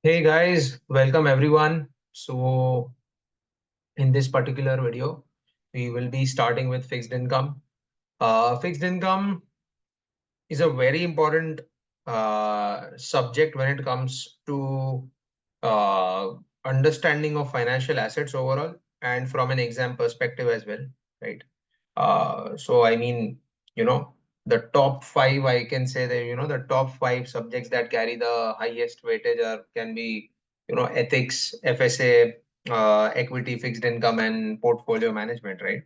Hey guys, welcome everyone. So, in this particular video, we will be starting with fixed income. Fixed income is a very important subject when it comes to uh, understanding of financial assets overall and from an exam perspective as well, right? So I mean, you know, the top five, I can say that, the top five subjects that carry the highest weightage can be, ethics, FSA, equity, fixed income, and portfolio management, right?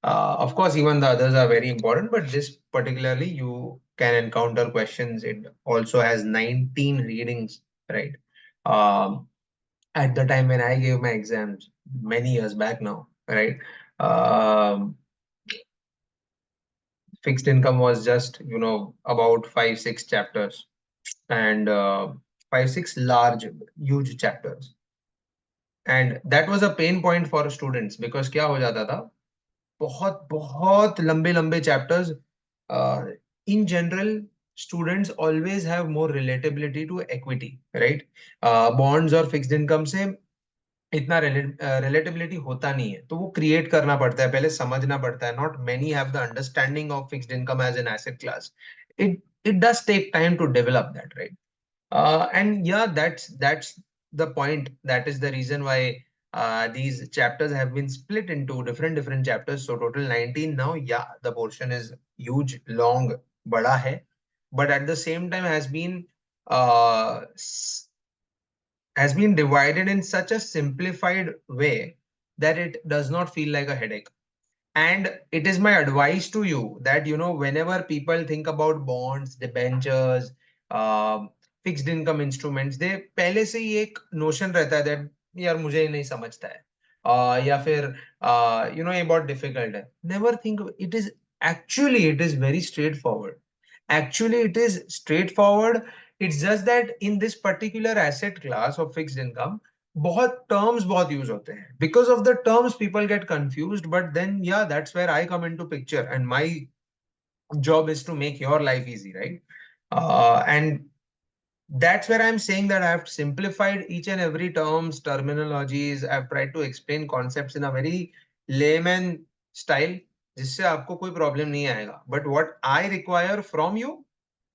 Of course, even the others are very important, but this particularly you can encounter questions. It also has 19 readings, right? Um, at the time when I gave my exams many years back now, right? Um, Fixed income was just, about five, six chapters and five, six large, huge chapters. And that was a pain point for students because क्या हो जाता था बहुत बहुत लंबे लंबे chapters in general students always have more relatability to equity, right? Bonds और fixed income से इतना रिलेटेबिलिटी होता नहीं है, तो वो क्रिएट करना पड़ता है, पहले समझना पड़ता है. Not many have the understanding of fixed income as an asset class. It does take time to develop that, right? And yeah, that's the point. That is the reason why these chapters have been split into different chapters. So total 19 now. Yeah, the portion is huge, long, bada hai, but at the same time uh, has been divided in such a simplified way that it does not feel like a headache. And it is my advice to you that, whenever people think about bonds, debentures, fixed income instruments, they पहले से ही एक notion रहता है that यार मुझे ये नहीं समझता है, या फिर ये बहुत difficult है. Never think it is actually it is very straightforward. Actually, it is straightforward. It's just that in this particular asset class of fixed income, बहुत terms बहुत use होते हैं. Because of the terms, people get confused. But then, yeah, that's where I come into picture, and my job is to make your life easy, right? And that's where I'm saying that I've simplified each and every terms, terminologies. I've tried to explain concepts in a very layman style, जिससे आपको कोई problem नहीं आएगा. But what I require from you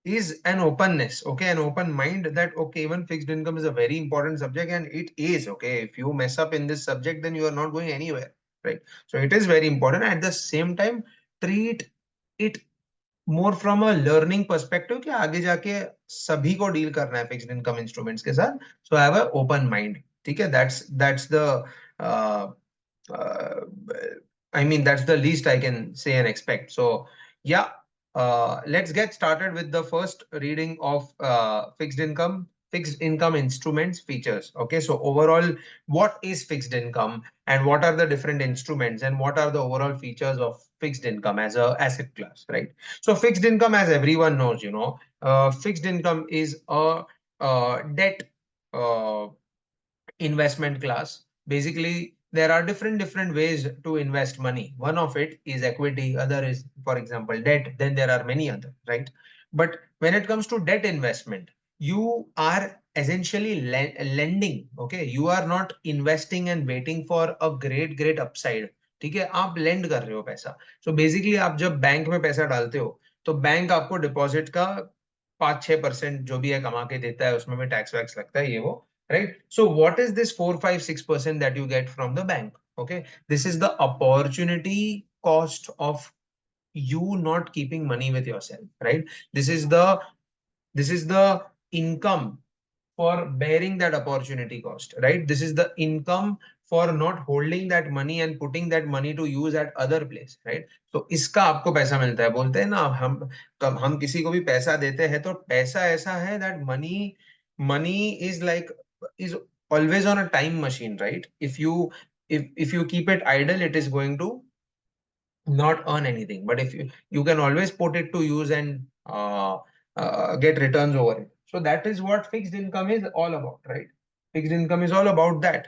is an openness, okay, an open mind that, okay, even fixed income is a very important subject, and it is, okay. If you mess up in this subject, then you are not going anywhere, right? So it is very important. At the same time, treat it more from a learning perspective कि आगे जाके सभी को deal करना है fixed income instruments के साथ. So have a open mind, ठीक है? That's the uh, I mean, that's the least I can say and expect. So, yeah, let's get started with the first reading of fixed income instruments features. Okay, so overall, what is fixed income and what are the different instruments and what are the overall features of fixed income as a asset class, right? So, fixed income, as everyone knows, fixed income is a debt uh, investment class. Basically, there are different ways to invest money. One of it is equity, other is, for example, debt. Then there are many others, right? But when it comes to debt investment, you are essentially lending. Okay, you are not investing and waiting for a great upside. ठीक है, आप land कर रहे हो पैसा. So basically आप जब bank में पैसा डालते हो, तो बैंक आपको डिपॉजिट का 5-6% जो भी है कमा के देता है, उसमें भी टैक्स वैक्स लगता है, ये वो, right? So what is this 4-5-6% that you get from the bank? Okay, this is the opportunity cost of you not keeping money with yourself, right? This is the income for bearing that opportunity cost, right? This is the income for not holding that money and putting that money to use at other place, right? So इसका आपको पैसा मिलता है. बोलते हैं ना, हम किसी को भी पैसा देते हैं तो पैसा ऐसा है that money is like is always on a time machine, right? If you keep it idle, it is going to not earn anything. But if you can always put it to use and get returns over it. So that is what fixed income is all about, right? Fixed income is all about that.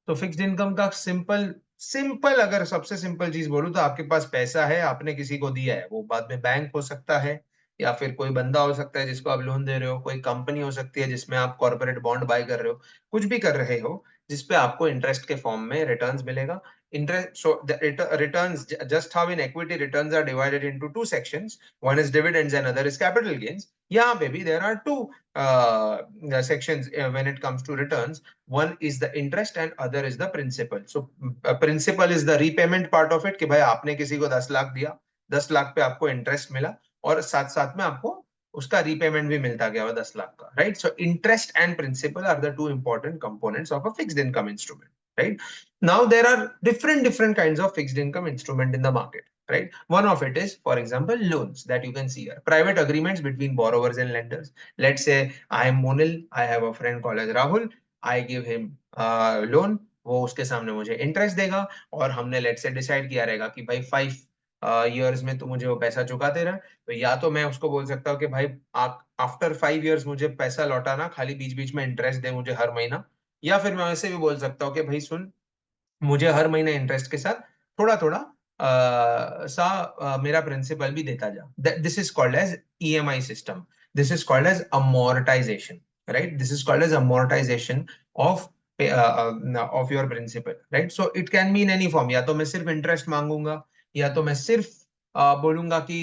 तो fixed income का simple simple अगर सबसे simple चीज बोलूं तो आपके पास पैसा है, आपने किसी को दिया है, वो बाद में बैंक हो सकता है, या फिर कोई बंदा हो सकता है जिसको आप लोन दे रहे हो, कोई कंपनी हो सकती है जिसमें आप कॉर्पोरेट बॉन्ड बाय कर रहे हो, कुछ भी कर रहे हो जिसपे आपको इंटरेस्ट के फॉर्म में रिटर्न्स मिलेगा। Interest, so the returns, just how in equity returns are divided into two sections, one is dividends and other is capital gains. Yeah, baby, there are two sections when it comes to returns. One is the interest and other is the principal. So principal is the repayment part of it, कि भाई आपने किसी को 10 लाख दिया, 10 लाख पे आपको interest मिला और साथ साथ में आपको उसका रीपेमेंट भी मिलता गया 10 लाख का, right? So interest and principal are the two important components of a fixed income instrument, right? Now there are different kinds of fixed income instrument in the market, right? One of it is, for example, loans that you can see here, private agreements between borrowers and lenders. Let's say I am Monil, I have a friend called as Rahul, I give him a loan, वो उसके सामने मुझे interest देगा और हमने late से decide किया रहेगा कि भाई 5 years में तो मुझे वो पैसा चुकाते रहे। तो या तो मैं उसको बोल सकता हूँ कि भाई आफ्टर 5 years मुझे पैसा लौटाना, खाली बीच बीच में इंटरेस्ट दे मुझे हर महीना। या फिर मैं वैसे भी बोल सकता हूँ कि भाई सुन, मुझे हर महीने इंटरेस्ट के साथ थोड़ा थोड़ा मेरा प्रिंसिपल भी देता जा। This is called as EMI system, this is called as amortization, right? This is called as amortization of of your principal, right? So it can be in any form, या तो मैं सिर्फ इंटरेस्ट मांगूंगा, या तो मैं सिर्फ बोलूंगा कि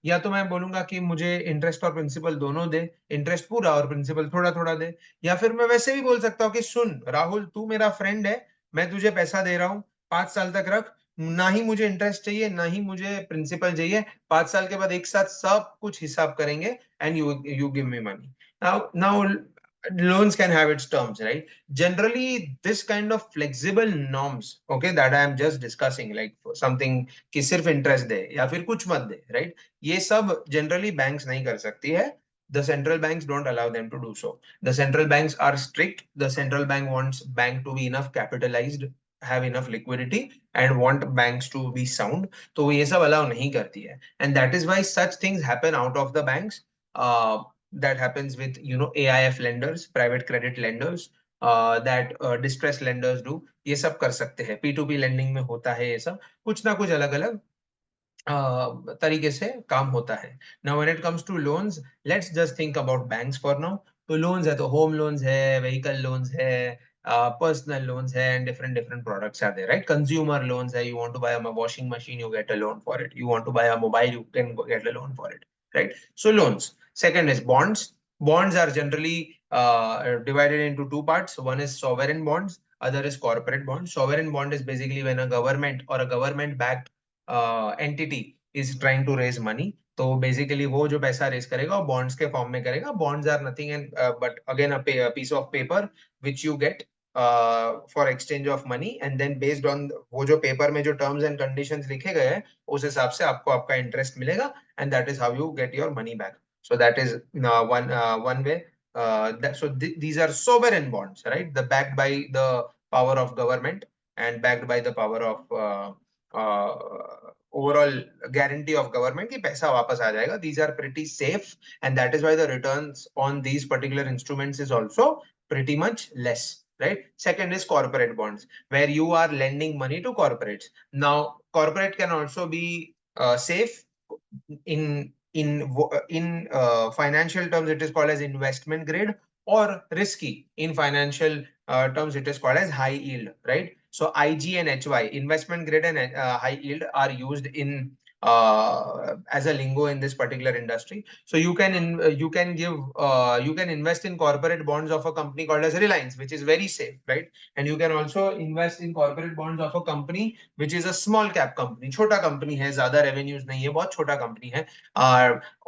या तो मैं बोलूंगा कि मुझे इंटरेस्ट और प्रिंसिपल दोनों दे, इंटरेस्ट पूरा और प्रिंसिपल थोड़ा थोड़ा दे। या फिर मैं वैसे भी बोल सकता हूँ कि सुन राहुल, तू मेरा फ्रेंड है, मैं तुझे पैसा दे रहा हूँ, 5 साल तक रख, ना ही मुझे इंटरेस्ट चाहिए ना ही मुझे प्रिंसिपल चाहिए, 5 साल के बाद एक साथ सब कुछ हिसाब करेंगे and you give me money. Now loans can have its terms, right? Generally this kind of flexible norms, okay, that I am just discussing, like something कि सिर्फ इंटरेस्ट दे या फिर कुछ मत दे, right? ये सब generally banks नहीं कर सकती है, the central banks don't allow them to do so. The central banks are strict. The central bank wants bank to be enough capitalized, have enough liquidity, and want banks to be sound. तो वो ये सब allow नहीं करती है, and that is why such things happen out of the banks. That happens with AIF lenders, private credit lenders, that distress lenders do. ये सब कर सकते हैं, P2P lending में होता है ये सब, कुछ ना कुछ अलग अलग तरीके से काम होता है। Now when it comes to loans, let's just think about banks for now. तो loans है तो home loans है, vehicle loans है, personal loans है, and different products are there, right? Consumer loans है, you want to buy a washing machine, you get a loan for it. You want to buy a mobile, you can get a loan for it, right? So loans. Second is bonds. Bonds are generally divided into two parts. One is sovereign bonds, other is corporate bonds. Sovereign bond is basically when a government or a government backed entity is trying to raise money. तो basically वो जो पैसा raise करेगा वो bonds के form में करेगा। Bonds are nothing and but again a piece of paper which you get for exchange of money, and then based on वो जो पेपर में जो टर्म्स एंड कंडीशंस लिखे गए हैं उस हिसाब से आपको आपका इंटरेस्ट मिलेगा, and that is how you get your money back. So that is one way. These are sovereign bonds, right? The backed by the power of government and backed by the power of overall guarantee of government कि पैसा वापस आ जाएगा. These are pretty safe, and that is why the returns on these particular instruments is also pretty much less, right? Second is corporate bonds, where you are lending money to corporates. Now corporate can also be safe in financial terms. It is called as investment grade, or risky in financial terms it is called as high yield, right? So IG and HY, investment grade and high yield, are used in as a lingo in this particular industry. So you can you can invest in corporate bonds of a company called as Reliance, which is very safe, right? And you can also invest in corporate bonds of a company which is a small cap company, छोटा company है, ज्यादा revenues नहीं है, बहुत छोटा company है,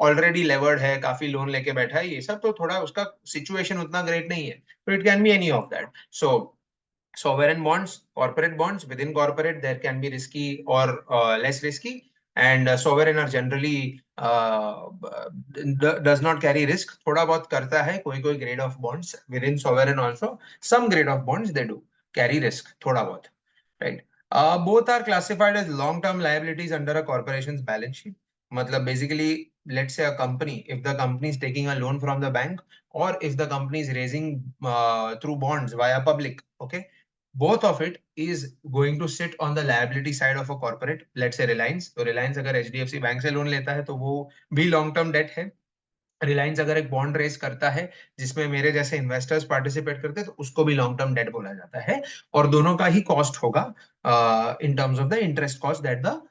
already levered है, काफी लोन लेके बैठा है, ये सब तो थोड़ा उसका सिचुएशन उतना ग्रेट नहीं है, तो it can be any of that. So sovereign bonds, corporate bonds, within corporate there can be risky or less risky, and sovereign are generally does not carry risk, thoda bahut karta hai koi grade of bonds within sovereign also, some grade of bonds they do carry risk thoda bahut, right? Both are classified as long term liabilities under a corporation's balance sheet. Matlab basically, let's say a company, if the company is taking a loan from the bank, or if the company is raising through bonds via public, okay, both of it is going to sit on the liability side of a corporate, let's say Reliance. तो Reliance अगर HDFC bank से loan लेता है तो वो भी long term debt है. रिलायंस अगर एक बॉन्ड रेस करता है जिसमें मेरे जैसे इन्वेस्टर्स पार्टिसिपेट करते हैं तो उसको भी लॉन्ग टर्म डेट बोला जाता है, और दोनों का ही कॉस्ट होगा in terms of the interest cost that the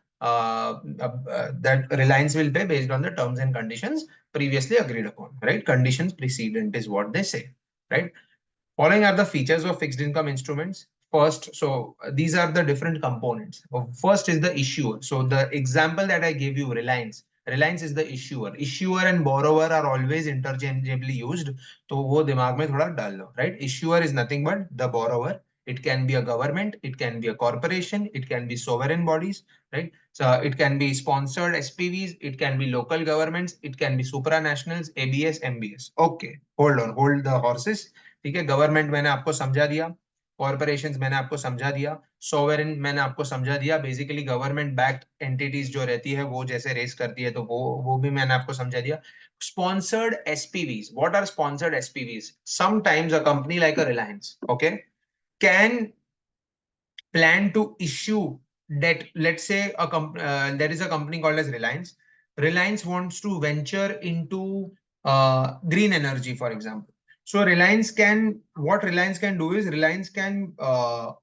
that Reliance will pay based on the terms and conditions previously agreed upon, right? Conditions precedent is what they say, right? Following are the features of fixed income instruments. First, so these are the different components. First is the issuer. So the example that I gave you, Reliance. Reliance is the issuer. Issuer and borrower are always interchangeably used. तो वो दिमाग में थोड़ा डाल लो, right? Issuer is nothing but the borrower. It can be a government, it can be a corporation, it can be sovereign bodies, right? So it can be sponsored SPVs, it can be local governments, it can be supranationals, ABS, MBS. Okay, hold on, hold the horses. ठीक है, government मैंने आपको समझा दिया, corporations मैंने आपको समझा दिया, सोवरेन मैंने आपको समझा दिया. बेसिकली गवर्नमेंट बैक्ड एंटिटीज जो रहती है वो जैसे रेस करती है तो वो भी मैंने आपको समझा दिया. Sponsored SPVs. What are sponsored SPVs? Sometimes a company like a Reliance, okay, can plan to issue debt. Let's say there is a company called as Reliance. Reliance wants to venture into green energy, for example. So what Reliance can do is Reliance can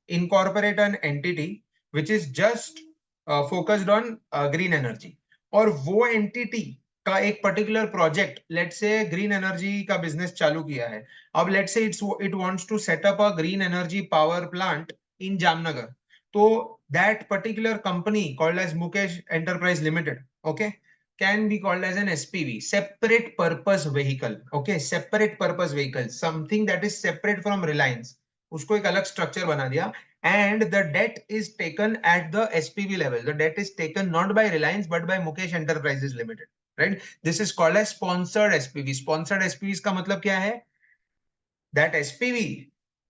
incorporate an entity which is just focused on green energy. और वो entity का एक particular project, let's say green energy का business चालू किया है. अब let's say it wants to set up a green energy power plant in Jamnagar. So that particular company called as Mukesh Enterprise Limited, okay, can be called as an SPV, separate purpose vehicle, okay, separate purpose vehicle, something that is separate from Reliance. उसको एक अलग structure बना दिया, and the debt is taken at the SPV level. The debt is taken not by Reliance but by Mukesh Enterprises Limited, right? This is called as sponsored SPV. Sponsored SPVs का मतलब क्या है? That SPV,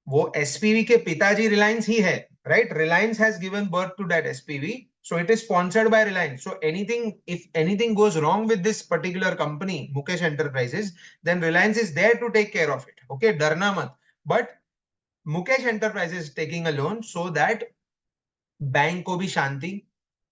वो SPV के पिताजी रिलायंस ही है, right? Reliance has given birth to that SPV, so it is sponsored by Reliance. So if anything goes wrong with this particular company, Mukesh Enterprises, then Reliance is there to take care of it. Okay, डरना मत. But Mukesh Enterprises is taking a loan so that bank को भी शांति,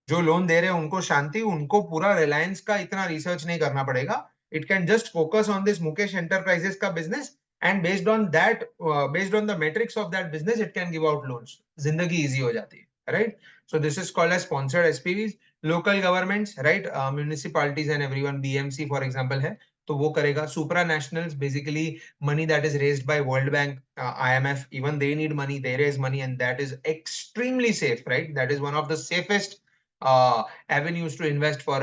जो loan दे रहे हैं उनको शांति, उनको पूरा रिलायंस का इतना रिसर्च नहीं करना पड़ेगा. It can just focus on this Mukesh enterprises का business, and based on that, based on the metrics of that business, it can give out loans. जिंदगी इजी हो जाती है, right? So this is called as sponsored SPVs. Local governments, right, municipalities and everyone, BMC for example है तो वो करेगा. Supra nationals, basically money that is raised by World Bank, IMF, even they need money, they raise money, and that is extremely safe, right? That is one of the safest avenues to invest for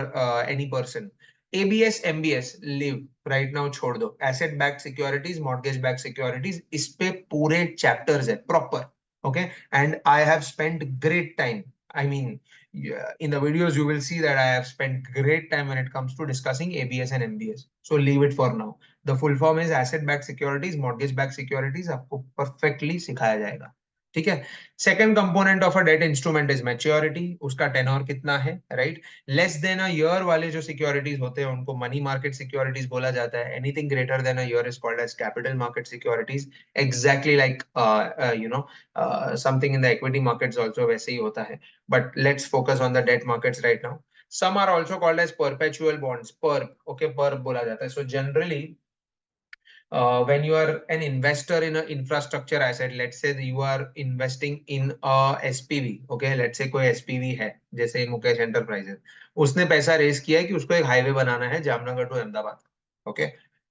any person. ABS, MBS, live right now छोड़ दो. Asset backed securities, mortgage backed securities, इस पे पूरे chapters है proper, okay? And I have spent great time. I mean, yeah, in the videos you will see that I have spent great time when it comes to discussing ABS and MBS. So leave it for now. The full form is asset backed securities, mortgage backed securities. आपको perfectly सिखाया जाएगा, ठीक है? Second component of a debt instrument is maturity. उसका tenure कितना है, right? Less than a year वाले जो सिक्योरिटीज होते हैं उनको मनी मार्केट सिक्योरिटीज बोला जाता है. Anything greater than a year is called as capital market securities. Exactly like something in the equity markets also वैसे ही होता है. But let's focus on the debt markets right now. Some are also called as perpetual bonds. Perp, okay, perp बोला जाता है. So generally when you are an investor in an infrastructure asset, let's say you are investing in a SPV, okay, let's say कोई SPV है जैसे Mukesh enterprises, उसने पैसा race किया है कि उसको एक हाईवे बनाना है जामनगर टू अहमदाबाद, ओके?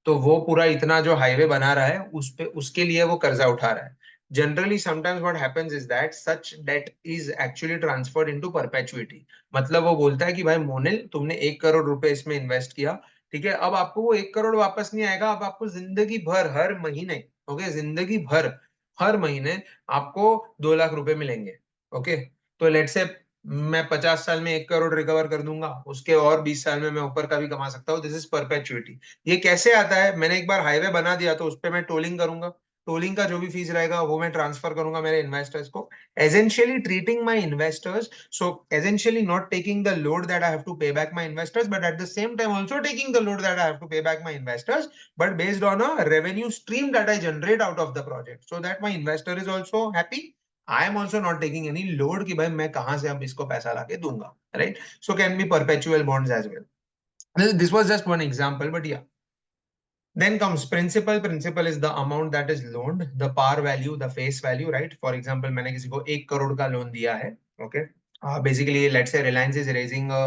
तो वो पूरा इतना जो हाईवे बना रहा है उस पे, उसके लिए वो कर्जा उठा रहा है. Generally sometimes what happens is that such debt is actually transferred into perpetuity. मतलब वो बोलता है कि भाई मोनिल, तुमने 1 करोड़ रुपए इसमें इन्वेस्ट किया, ठीक है, अब आपको वो 1 करोड़ वापस नहीं आएगा. अब आपको जिंदगी भर हर महीने, ओके, जिंदगी भर हर महीने आपको 2 लाख रुपए मिलेंगे, ओके? तो लेट से मैं 50 साल में 1 करोड़ रिकवर कर दूंगा, उसके और 20 साल में मैं ऊपर का भी कमा सकता हूँ. This is perpetuity. ये कैसे आता है? मैंने एक बार हाईवे बना दिया तो उस पर मैं टोलिंग करूंगा, टोलिंग का जो भी फीस रहेगा वो मैं ट्रांसफर करूंगा मेरे इन्वेस्टर्स को. Essentially treating my investors, so essentially not taking the load that I have to pay back my investors, but at the same time also taking the load that I have to pay back my investors, but based on a revenue stream that I generate out of the project, so that my investor is also happy I am also not taking any load कि भाई मैं कहां से अब इसको पैसा लाके दूंगा, right? So can be perpetual bonds as well. This was just one example, but yeah. Then comes principal. Principal is the amount that is loaned, the par value, the face value, right? For example, मैंने किसी को 1 करोड़ का loan दिया है, okay? Basically, let's say Reliance is raising a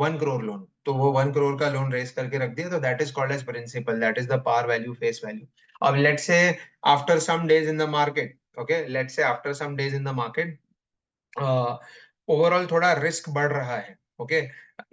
1 crore loan, तो वो 1 करोड़ का loan raise करके रख दिया, तो that is called as principal. That is the par value, face value. अब let's say after some days in the market, okay? Let's say after some days in the market, overall थोड़ा risk बढ़ रहा है, okay,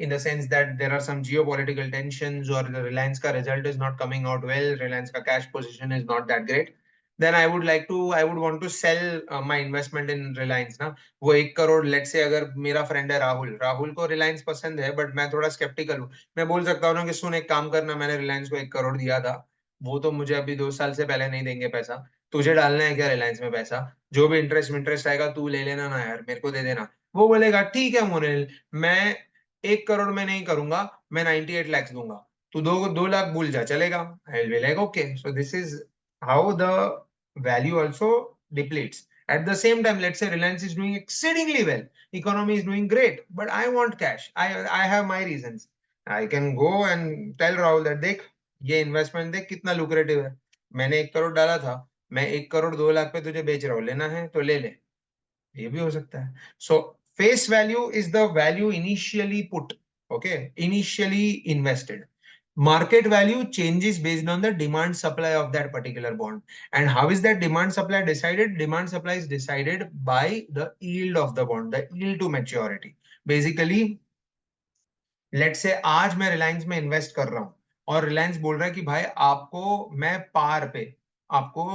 in the sense that there are some geopolitical tensions और रिलायंस का result is not coming out well, Reliance का cash position is not that great, then I would want to sell my investment in Reliance ना. वो 1 crore, let's say अगर मेरा friend है राहुल, राहुल को रिलायंस पसंद है बट मैं थोड़ा स्केप्टिकल हूँ, मैं बोल सकता हूँ ना कि सुन एक काम करना, मैंने रिलायंस को 1 करोड़ दिया था, वो तो मुझे अभी 2 साल से पहले नहीं देंगे पैसा, तुझे डालना है क्या रिलायंस में पैसा? जो भी इंटरेस्ट आएगा तू ले लेना ना यार, मेरे को दे देना. वो बोलेगा ठीक है मोनिल, मैं 1 करोड़ में नहीं करूंगा, मैं 98 lakhs दूंगा, तू 2 लाख भूल जा, चलेगा? I will be like okay. So this is how the value also depletes. At the same time, let's say Reliance is doing exceedingly well, economy is doing great, but I want cash. I have my reasons. I can go and tell Rahul that देख, ये investment देख कितना lucrative है, मैंने 1 करोड़ डाला था, मैं 1 करोड़ 2 लाख पे तुझे बेच रहा हूँ, लेना है तो ले ले. ये भी हो सकता है. सो face value is the value initially put, okay, initially invested. Market value changes based on the demand supply of that particular bond. And how is that demand supply decided? Demand supply is decided by the yield of the bond, the yield to maturity. Basically, let's say आज मैं रिलायंस में invest कर रहा हूं और रिलायंस बोल रहा है कि भाई आपको मैं पार पे, आपको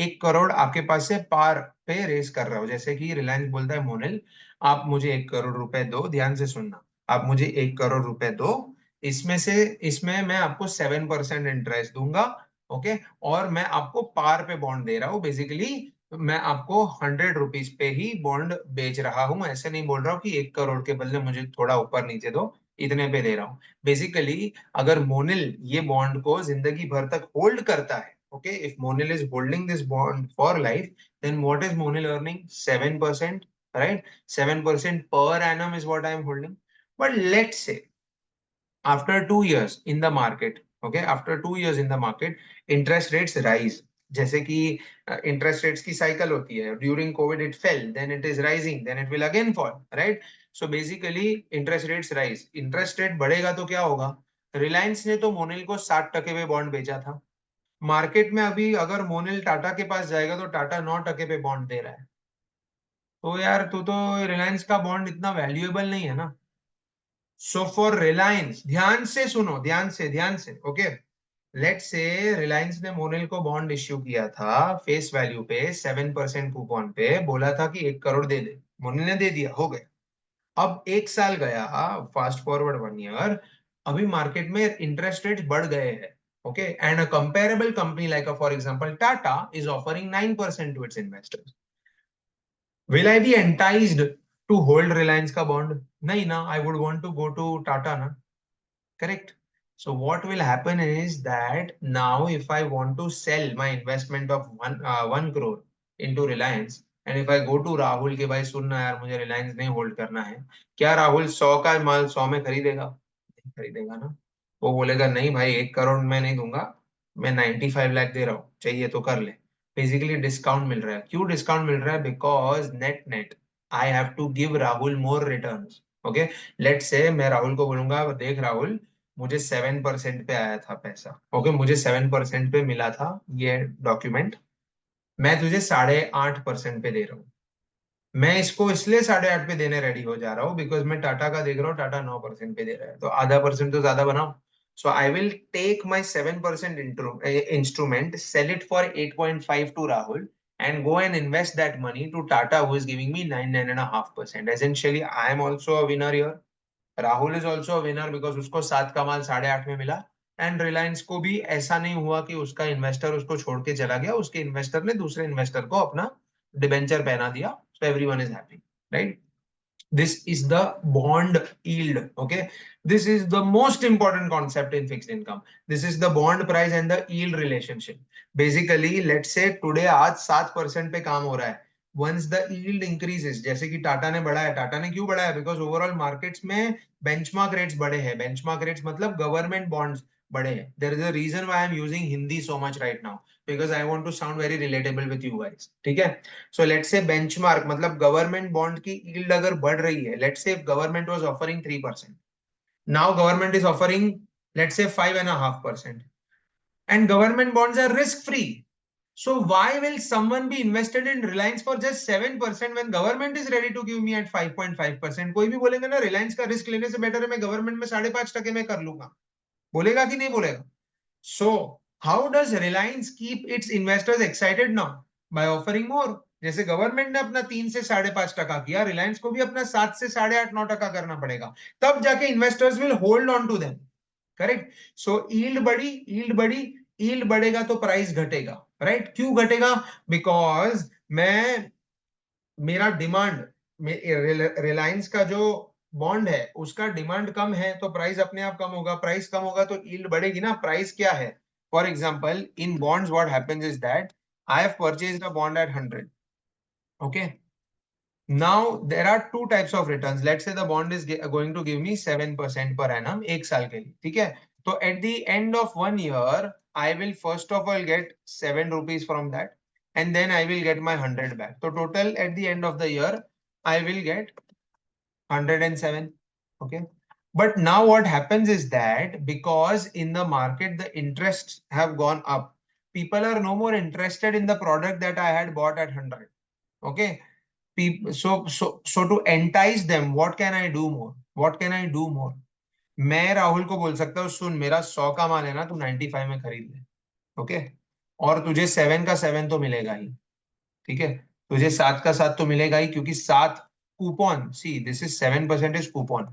1 करोड़ आपके पास से पार पे रेस कर रहा हूं. जैसे कि रिलायंस बोलता है मोनिल, आप मुझे 1 करोड़ रुपए दो, ध्यान से सुनना, आप मुझे 1 करोड़ रुपए दो, इसमें से इसमें मैं आपको 7% इंटरेस्ट दूंगा, ओके, और मैं आपको पार पे बॉन्ड दे रहा हूँ. बेसिकली मैं आपको 100 रुपीज पे ही बॉन्ड बेच रहा हूं, ऐसे नहीं बोल रहा हूँ कि 1 करोड़ के बदले मुझे थोड़ा ऊपर नीचे दो, इतने पे दे रहा हूं. बेसिकली अगर मोनिल ये बॉन्ड को जिंदगी भर तक होल्ड करता है, okay, if Monil is holding this bond for life, then what is Monil earning? 7%, right? 7% per annum is what I am holding. But let's say after 2 years in the market, okay, after 2 years in the market, interest rates rise. जैसे कि interest rates की cycle होती है, during covid it fell, then it is rising, then it will again fall, right? So basically interest rates rise, interest rate बढ़ेगा तो क्या होगा? रिलायंस ने तो मोनिल को 60 टके पे बॉन्ड बेचा था, मार्केट में अभी अगर मोनिल टाटा के पास जाएगा तो टाटा 9 टके पे बॉन्ड दे रहा है, तो यार तू तो रिलायंस का बॉन्ड इतना वैल्यूएबल नहीं है ना. सो फॉर रिलायंस, ध्यान से सुनो, ध्यान से, ओके, लेट से रिलायंस ने मोनिल को बॉन्ड इश्यू किया था फेस वैल्यू पे 7% कूपन पे, बोला था कि 1 करोड़ दे दे, मोनिल ने दे दिया, हो गया. अब 1 साल गया, फास्ट फॉरवर्ड 1 ईयर, अभी मार्केट में इंटरेस्ट रेट बढ़ गए हैं, okay, and a comparable company like for example Tata is offering 9% to its investors. Will I be enticed to hold Reliance का बॉन्ड? नहीं ना, I would want to go to Tata ना. Correct. So what will happen is that now if I want to sell my investment of 1 crore into Reliance, and if I go to Rahul के भाई सुनना यार मुझे रिलायंस नहीं hold करना है, क्या राहुल 100 का माल 100 में खरीदेगा? नहीं खरीदेगा ना. वो बोलेगा नहीं भाई 1 करोड़ में नहीं दूंगा, मैं 95 लाख दे रहा हूँ, चाहिए तो कर ले. बेसिकली डिस्काउंट मिल रहा है. क्यों डिस्काउंट मिल रहा है? Because net net I have to give Rahul more returns, okay. Let say मैं राहुल को बोलूंगा देख राहुल, मुझे 7% पे आया था पैसा, ओके, मुझे 7% पे मिला था ये डॉक्यूमेंट, मैं तुझे 8.5% पे दे रहा हूँ. मैं इसको इसलिए 8.5 पे देने रेडी हो जा रहा हूँ बिकॉज मैं टाटा का देख रहा हूँ, टाटा 9% पे दे रहा है, तो आधा परसेंट तो ज्यादा बनाओ. So I will take my 7% instrument, sell it for 8.5 to Rahul, and go and invest that money to Tata, who is giving me 9.5%. Essentially, I am also a winner here. Rahul is also winner because उसको 7 का माल 8.5 में मिला, and Reliance को भी ऐसा नहीं हुआ कि उसका इन्वेस्टर उसको छोड़ के चला गया, उसके इन्वेस्टर ने दूसरे इन्वेस्टर को अपना डिबेंचर पहना दिया, so everyone is happy, right? This is the bond yield, okay. This is the most important concept in fixed income. This is the bond price and the yield relationship. Basically let's say today आज 7% पे काम हो रहा है, once the yield increases, जैसे कि टाटा ने बढ़ाया, टाटा ने क्यों बढ़ाया? बिकॉज ओवरऑल मार्केट्स में बेंचमार्क रेट्स बढ़े हैं, बेंचमार्क रेट्स मतलब गवर्नमेंट बॉन्ड्स बढ़े हैं. There is a reason why I am using Hindi so much right now, because I want to sound very relatable with you guys. ठीक है, so let's say benchmark मतलब government bond की yield अगर बढ़ रही है, let's say government was offering 3%, now government is offering let's say 5.5%, and government bonds are risk free. So why will someone be invested in Reliance for just 7% when government is ready to give me at 5.5%? कोई भी बोलेगा ना रिलायंस का risk लेने से better है मैं government में 5.5% में कर लूंगा, बोलेगा कि नहीं बोलेगा? So how does Reliance keep its investors excited now? By offering more. जैसे गवर्नमेंट ने अपना 3 से 5.5% किया, रिलायंस को भी अपना 7 से 8.5-9% करना पड़ेगा, तब जाके investors will hold on to them. Correct. So yield बढ़ी, यील्ड बढ़ी, यील्ड बढ़ेगा तो प्राइस घटेगा. राइट. क्यों घटेगा? बिकॉज मैं मेरा डिमांड, रिलायंस का जो बॉन्ड है उसका डिमांड कम है तो प्राइस अपने आप कम होगा, प्राइस कम होगा तो यील्ड बढ़ेगी ना. प्राइस क्या है? For example in bonds what happens is that I have purchased a bond at 100. Okay, now there are two types of returns. Let's say the bond is going to give me 7% per annum एक साल के लिए. ठीक है, तो at the end of 1 year I will first of all get 7 rupees from that, and then I will get my 100 back. So total at the end of the year I will get 107. Okay, but now what happens is that because in the market the interests have gone up, people are no more interested in the product that I had bought at 100. Okay, people, so to entice them, what can I do more? What can I do more? मैं राहुल को बोल सकता हूँ सुन मेरा 100 का माल है ना, तू 95 में खरीद ले. ओके, और तुझे 7 का 7 तो मिलेगा ही. ठीक है, तुझे 7 का 7 तो मिलेगा ही, क्योंकि 7 coupon, see this is 7% is coupon.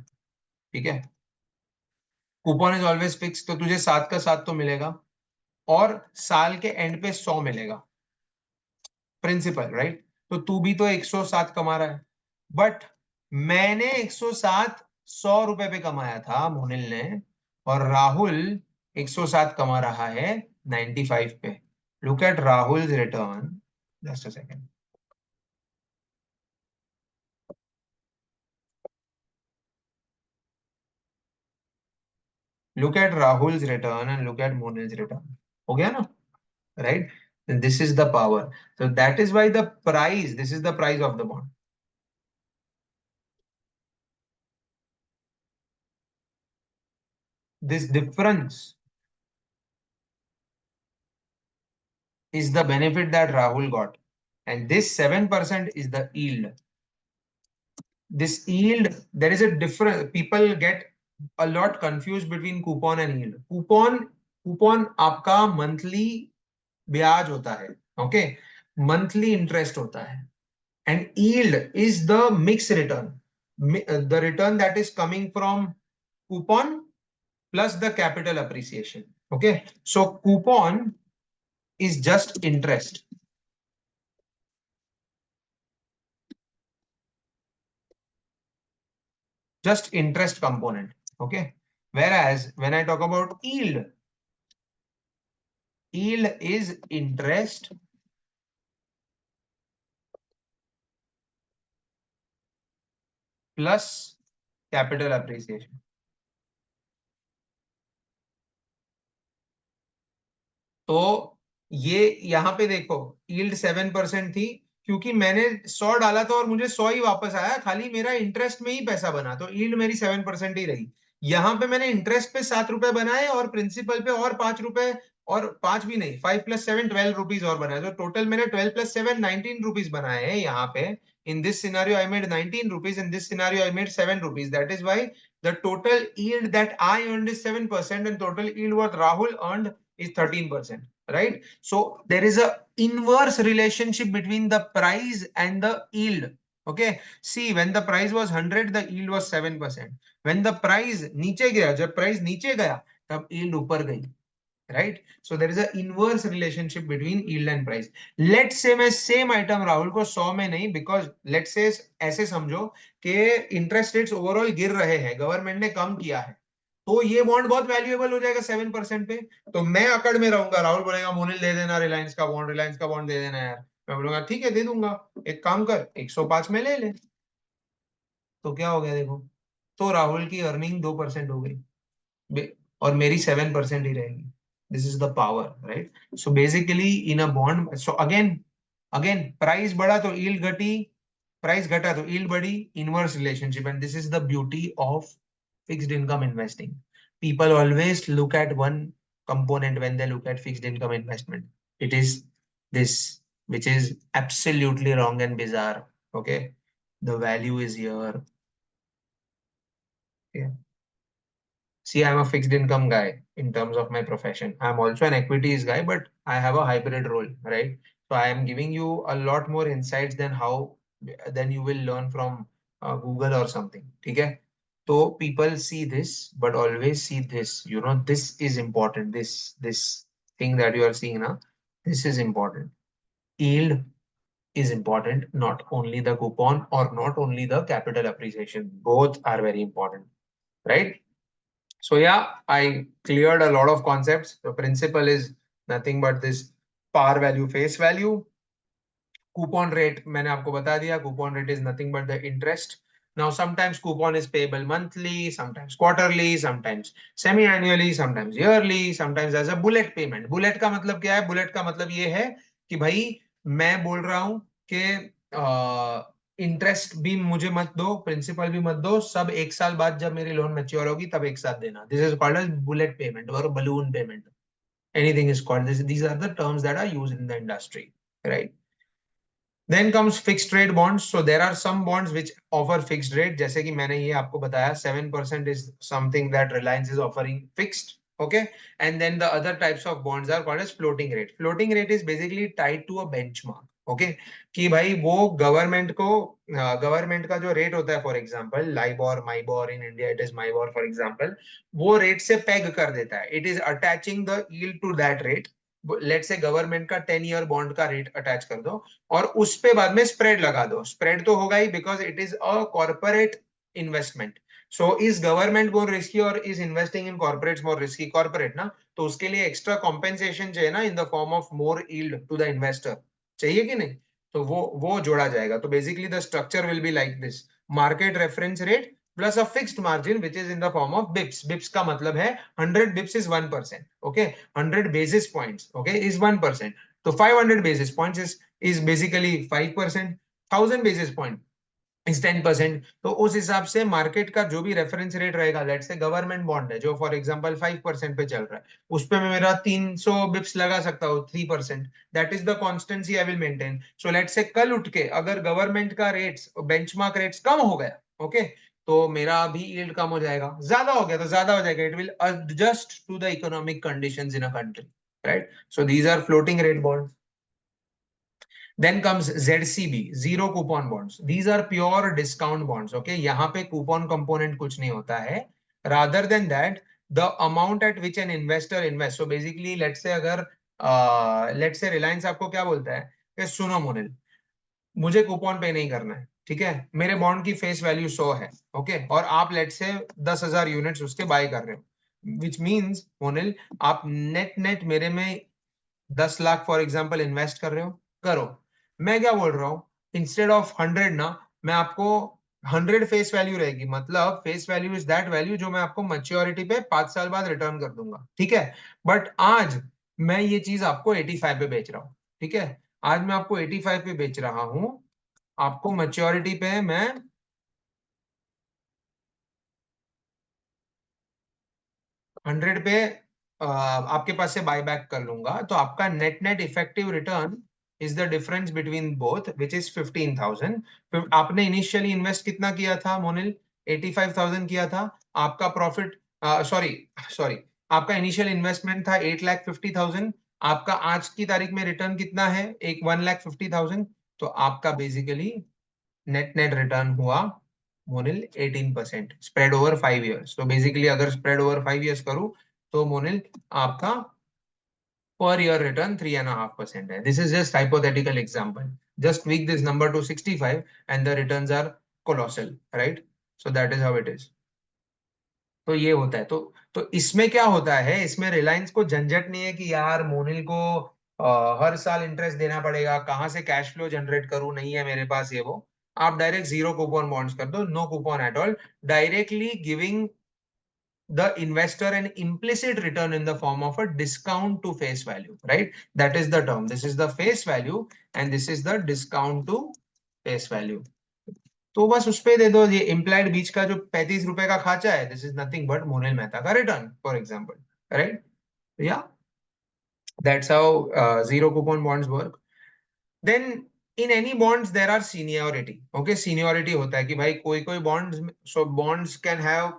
ठीक है, कूपन इज ऑलवेज फिक्स, तो तुझे 7 का 7 तो मिलेगा, और साल के एंड पे 100 मिलेगा प्रिंसिपल. राइट, तो तू भी तो 107 कमा रहा है, बट मैंने 107 100 रुपए पे कमाया था मोनिल ने, और राहुल 107 कमा रहा है 95 पे. Look at Rahul return, just a second. Look at Rahul return and look at Monil return. हो गया ना? Right, this is the power. So that is why the price, this is the price of the bond. This difference is the benefit that Rahul got. And this 7% is the yield. This yield, there is a difference. People get a lot confused between coupon and yield. Coupon आपका monthly ब्याज होता है. Okay, monthly interest होता है. And yield is the mixed return. The return that is coming from coupon plus the capital appreciation. Okay, so coupon is just interest. Just interest component. Okay, whereas when I talk about yield, yield is interest plus capital appreciation. तो ये यहाँ पे देखो, yield 7% थी क्योंकि मैंने 100 डाला था और मुझे 100 ही वापस आया, खाली मेरा इंटरेस्ट में ही पैसा बना, तो यील्ड मेरी 7% ही रही. यहाँ पे मैंने इंटरेस्ट पे 7 रुपए बनाए और प्रिंसिपल पे और 5 रुपए, और 5 भी नहीं, 5 + 7 12 रुपीज और बनाए, तो टोटल मैंने 12 + 7 19 रुपीज बनाए हैं यहाँ पे. In this scenario, I made 19 rupees. In this scenario, I made 7 rupees. That is why the total yield that I earned is 7%, and total yield what Rahul earned is 13%. Right? So there is a inverse relationship between the price and the yield. Okay. See, when the price was 100, the yield was 7%. When the price नीचे गया, जब price नीचे गया, तब yield ऊपर गई. Right? So there is a inverse relationship between yield and price. Let's say मैं same item Rahul को 100 में नहीं, because let's say ऐसे समझो कि interest rates overall गिर रहे हैं, गवर्नमेंट ने कम किया है, तो ये बॉन्ड बहुत वैल्यूएबल हो जाएगा 7% पे. तो मैं अकड़ में रहूंगा, राहुल बोलेगा मोनिल दे देना रिलायंस का बॉन्ड, रिलायंस का बॉन्ड दे देना यार. मैं बोलूंगा ठीक है दे दूंगा, एक काम कर 105 में ले ले। तो क्या हो गया देखो, तो राहुल की अर्निंग 2% हो गई, और मेरी 7% ही रहेगी। This is the power, right? So basically in a bond, so again again price बढ़ा तो यील्ड घटी, प्राइस घटा तो यील्ड बढ़ी, inverse relationship, and this is the beauty of fixed income investing. People always look at one component when they look at fixed income investment. It is this, which is absolutely wrong and bizarre. Okay, the value is here. Okay. See, I'm a fixed income guy in terms of my profession. I'm also an equities guy, but I have a hybrid role, right? So I am giving you a lot more insights than you will learn from Google or something. Okay? So people see this, but always see this. You know, this is important. This thing that you are seeing now, this is important. Yield is important, not only the coupon or not only the capital appreciation. Both are very important, right? So yeah, I cleared a lot of concepts. The principle is nothing but this par value, face value. Coupon rate, मैंने आपको बता दिया, coupon rate is nothing but the interest. Now sometimes coupon is payable monthly, sometimes quarterly, sometimes semi-annually, sometimes yearly, sometimes as a bullet payment. Bullet का मतलब क्या है? Bullet का मतलब ये है कि भाई मैं बोल रहा हूं कि इंटरेस्ट भी मुझे मत दो, प्रिंसिपल भी मत दो, सब एक साल बाद जब मेरी लोन मैच्योर होगी तब एक साथ देना. This is called as bullet payment और balloon payment. Anything is called this. These are the terms that are used in the industry, right? Then comes fixed rate bonds. So there are some bonds which offer fixed rate. जैसे कि मैंने ये आपको बताया 7% is something that Reliance is offering fixed. Okay. And then the other types of bonds are called as floating rate. Floating rate is basically tied to a benchmark. Okay. कि भाई वो government का जो रेट होता है, for example LIBOR MIBOR, in India it is MIBOR for example, वो rate से peg कर देता है. It is attaching the yield to that rate. Let say government का 10 ईयर बॉन्ड का रेट अटैच कर दो और उस पे बाद में स्प्रेड लगा दो. स्प्रेड तो होगा ही because it is a corporate investment. So is government more risky और is investing in corporate more risky? Corporate ना. तो उसके लिए एक्स्ट्रा कॉम्पेंसेशन चाहिए ना, in the form of more yield to the investor. चाहिए कि नहीं? तो वो जोड़ा जाएगा. तो basically the structure will be like this: market reference rate plus a fixed margin which is in the form of Bips. Bips का मतलब है 100 Bips is 1%. Okay. 100 basis points, okay, is 1%. So 500 basis points is basically 5%. 1000 basis point is 10%. तो उस हिसाब से market का जो भी रेफरेंस रेट रहेगा, लेट से गवर्नमेंट बॉन्ड है जो फॉर एग्जांपल 5% पे चल रहा है, उस पे मैं मेरा 300 बिप्स लगा सकता हूँ 3%. That is the constituency I will maintain. So let से कल उठ के अगर गवर्नमेंट का रेट्स, बेंचमार्क रेट्स कम हो गया, ओके, तो मेरा भी यील्ड कम हो जाएगा. ज्यादा हो गया तो ज्यादा हो जाएगा. It will adjust to the economic conditions in a country, right? So these are floating rate bonds. Then comes ZCB, zero coupon bonds. These are pure discount bonds. Okay, यहाँ पे coupon component कुछ नहीं होता है. Rather than that, the amount at which an investor invests. So basically, let's say Reliance आपको क्या बोलता है कि सुनो मोनिल, मुझे कूपन पे नहीं करना है, ठीक है, मेरे बॉन्ड की फेस वैल्यू 100 है, ओके, और आप लेट से 10,000 यूनिट्स उसके बाय कर रहे हो, विच मीन्स मोनिल आप नेट नेट मेरे में 10 लाख फॉर एग्जाम्पल इन्वेस्ट कर रहे हो, करो. मैं क्या बोल रहा हूँ, इंस्टेड ऑफ 100 ना, मैं आपको 100 फेस वैल्यू रहेगी. मतलब face value is that value जो मैं आपको मैच्योरिटी पे 5 साल बाद रिटर्न कर दूंगा, ठीक है. बट आज मैं ये चीज आपको 85 पे बेच रहा हूँ, ठीक है. आज मैं आपको 85 पे बेच रहा हूँ, आपको मैच्योरिटी पे मैं 100 पे आपके पास से बाय बैक कर लूंगा. तो आपका net net effective return is the difference between both which is 15,000. आपने इनिशियली इन्वेस्ट कितना किया था मोनिल? 85,000 किया था. आपका प्रॉफिट, सॉरी सॉरी, आपका इनिशियल इन्वेस्टमेंट था 8,50,000. आपका आज की तारीख में रिटर्न कितना है? एक 1,50,000. तो आपका बेसिकली नेट नेट रिटर्न हुआ मोनिल 18%, स्प्रेड ओवर 5 ईयर्स. तो बेसिकली अगर स्प्रेड ओवर 5 ईयर्स करूं तो मोनिल आपका पर ईयर रिटर्न 3.5% है. This is just hypothetical example. Just tweak this number to 65 and the returns are colossal, right? So that is how it is. तो ये होता है. तो इसमें क्या होता है, इसमें रिलायंस को झंझट नहीं है कि यार मोनिल को हर साल इंटरेस्ट देना पड़ेगा, कहाँ से कैश फ्लो जनरेट करूं, नहीं है मेरे पास ये वो, आप डायरेक्ट जीरो कूपन बॉन्ड्स कर दो, no coupon at all, directly giving the investor an implicit return in the form of a discount to face value, right? That is the term. This is the face value and this is the discount to face value. तो बस उस पे दे दो, ये implied बीच का जो 35 रुपए का खाचा है, this is nothing but Monil Mehta का रिटर्न फॉर एग्जाम्पल, राइट? या that's how zero coupon bonds work. Then in any bonds there are seniority. Okay, seniority होता है कि भाई कोई कोई bonds, so bonds can have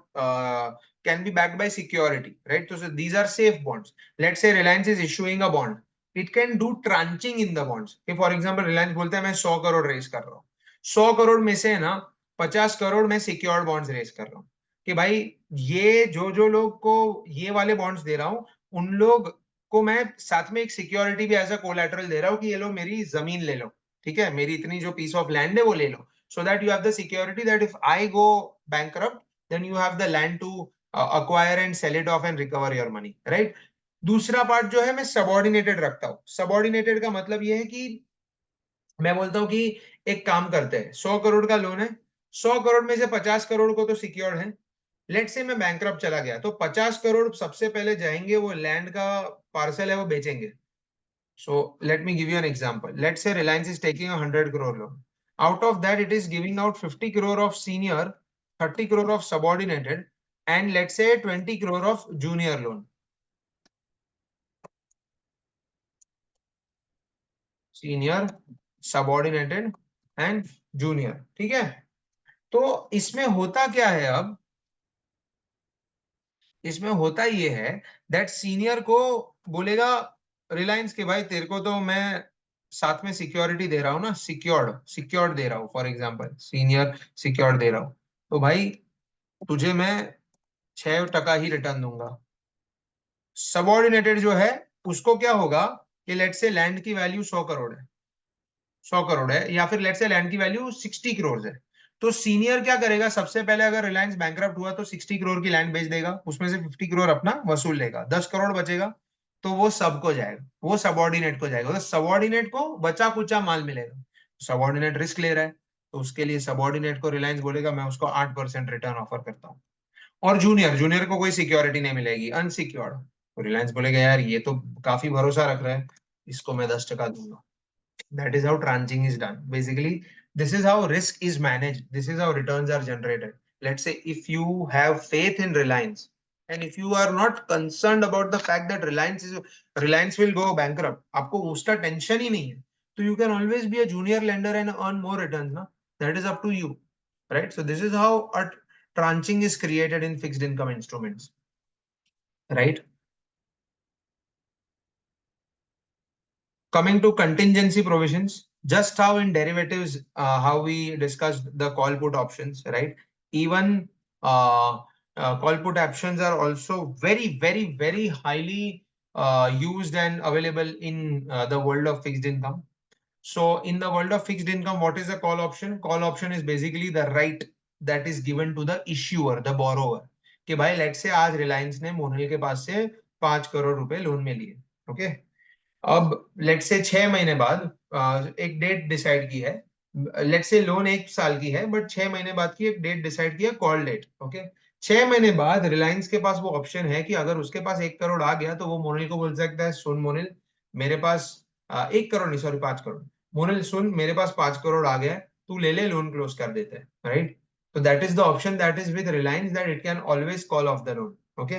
can be backed by security, right? So these are safe bonds. Let's say Reliance is issuing a bond, it can do tranching in the bonds. कि for example Reliance बोलता है मैं 100 crore race कर रहा हूँ, 100 करोड़ में से है ना 50 करोड़ मैं सिक्योर्ड बॉन्ड्स रेस कर रहा हूँ, कि भाई ये जो लोग को ये वाले बॉन्ड्स दे रहा हूँ, उन लोग को मैं साथ में एक सिक्योरिटी भी एज अ कोलैटरल दे रहा हूँ कि ये लोग मेरी जमीन ले लो, ठीक है, मेरी इतनी जो पीस ऑफ लैंड है वो ले लो, so that you have the security that if I go bankrupt then you have the land to acquire and sell it off and recover your money, right? दूसरा पार्ट जो है मैं subordinated रखता हूँ. सबॉर्डिनेटेड का मतलब ये है कि मैं बोलता हूँ कि एक काम करते हैं, 100 करोड़ का लोन है, 100 करोड़ में से 50 करोड़ को तो सिक्योर्ड है. लेट से मैं बैंकरप्ट चला गया तो 50 करोड़ सबसे पहले जाएंगे, वो लैंड का पार्सल है वो बेचेंगे. So let me give you an example. Let's say Reliance is taking a 100 crore loan. Out of that, it is giving out 50 crore of senior, 30 crore of subordinated, and let's say 20 crore of junior loan. Senior, subordinated, and junior. ठीक है? तो इसमें होता क्या है अब? इसमें होता ये है दैट सीनियर को बोलेगा रिलायंस के भाई तेरे को तो मैं साथ में सिक्योरिटी दे रहा हूँ ना, सिक्योर्ड सिक्योर्ड दे रहा हूँ, फॉर एग्जांपल सीनियर सिक्योर्ड दे रहा हूँ, तो भाई तुझे मैं 6% ही रिटर्न दूंगा. सबॉर्डिनेटेड जो है उसको क्या होगा कि लेट से लैंड की वैल्यू 100 करोड़ है, 100 करोड़ है, या फिर लेट से लैंड की वैल्यू 60 करोड़ है, तो सीनियर क्या करेगा, सबसे पहले अगर रिलायंस बैंकरप्ट हुआ तो 60 करोड़ की लैंड बेच देगा, उसमें से 50 करोड़ अपना वसूल लेगा, 10 करोड़ बचेगा, तो वो सबको जाएगा, वो सबॉर्डिनेट को जाएगा, तो सबॉर्डिनेट को बचा कुचा माल मिलेगा. सबॉर्डिनेट रिस्क ले रहा है तो उसके लिए सबॉर्डिनेट को रिलायंस बोलेगा मैं उसको 8% रिटर्न ऑफर करता हूँ. और जूनियर जूनियर को कोई सिक्योरिटी नहीं मिलेगी, अनसिक्योर्ड, तो रिलायंस बोलेगा यार ये तो काफी भरोसा रख रहा है, इसको मैं 10% दूंगा. That is how tranching is done. Basically, this is how risk is managed. This is how returns are generated. Let's say if you have faith in Reliance and if you are not concerned about the fact that Reliance will go bankrupt, आपको उसका tension ही नहीं है, तो you can always be a junior lender and earn more returns, ना? That is up to you, right? So this is how a tranching is created in fixed income instruments, right? Coming to contingency provisions, just how in derivatives, how we discussed the call put options, right? Even call put options are also very, very, very highly used and available in the world of fixed income. So in the world of fixed income, what is a call option? Call option is basically the right that is given to the issuer, the borrower. कि भाई late से आज रिलायंस ने मोनल के पास से 5 करोड़ रुपए loan में लिए, ओके. अब लेट से 6 महीने बाद एक डेट डिसाइड की है, लेट से लोन 1 साल की है बट 6 महीने बाद की एक डेट डिसाइड की है, कॉल डेट, ओके. 6 महीने बाद रिलायंस के पास वो ऑप्शन है कि अगर उसके पास 1 करोड़ आ गया तो वो मोनिल को बोल सकता है सुन मोनिल, मेरे पास 1 करोड़ नहीं, सॉरी 5 करोड़, मोनिल सुन मेरे पास 5 करोड़ आ गया है, तू ले ले, लोन क्लोज कर देते हैं, राइट? तो that is the option that is with Reliance, that it can always call off the loan, okay.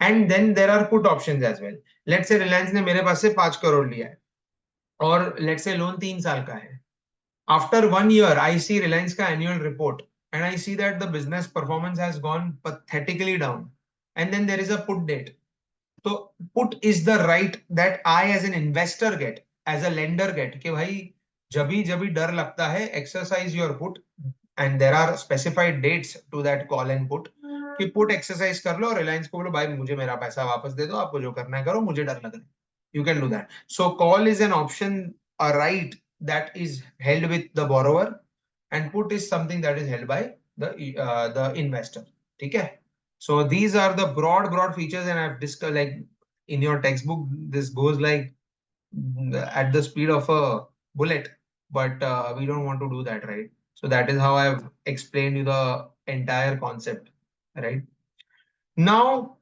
And then there are put option as well. Let say Reliance ने मेरे पास से 5 करोड़ लिया है और लेट से लोन 3 साल का है. After 1 year I see Reliance का annual report and I see that the business performance has gone pathetically down and then there is a put date. तो put is the right that I as an investor get, as a lender get, कि भाई जब भी डर लगता है exercise your put and there are specified dates to that call and put, कि put exercise कर लो और रिलायंस को बोलो भाई मुझे मेरा पैसा वापस दे दो, आपको जो करना है करो, मुझे डर लग रहा है. You can do that. So call is an option, a right that is held with the borrower, and put is something that is held by the investor. ठीक है? So these are the broad features, and I've discussed like in your textbook. This goes like at the speed of a bullet, but we don't want to do that, right? So that is how I've explained you the entire concept, right? Now,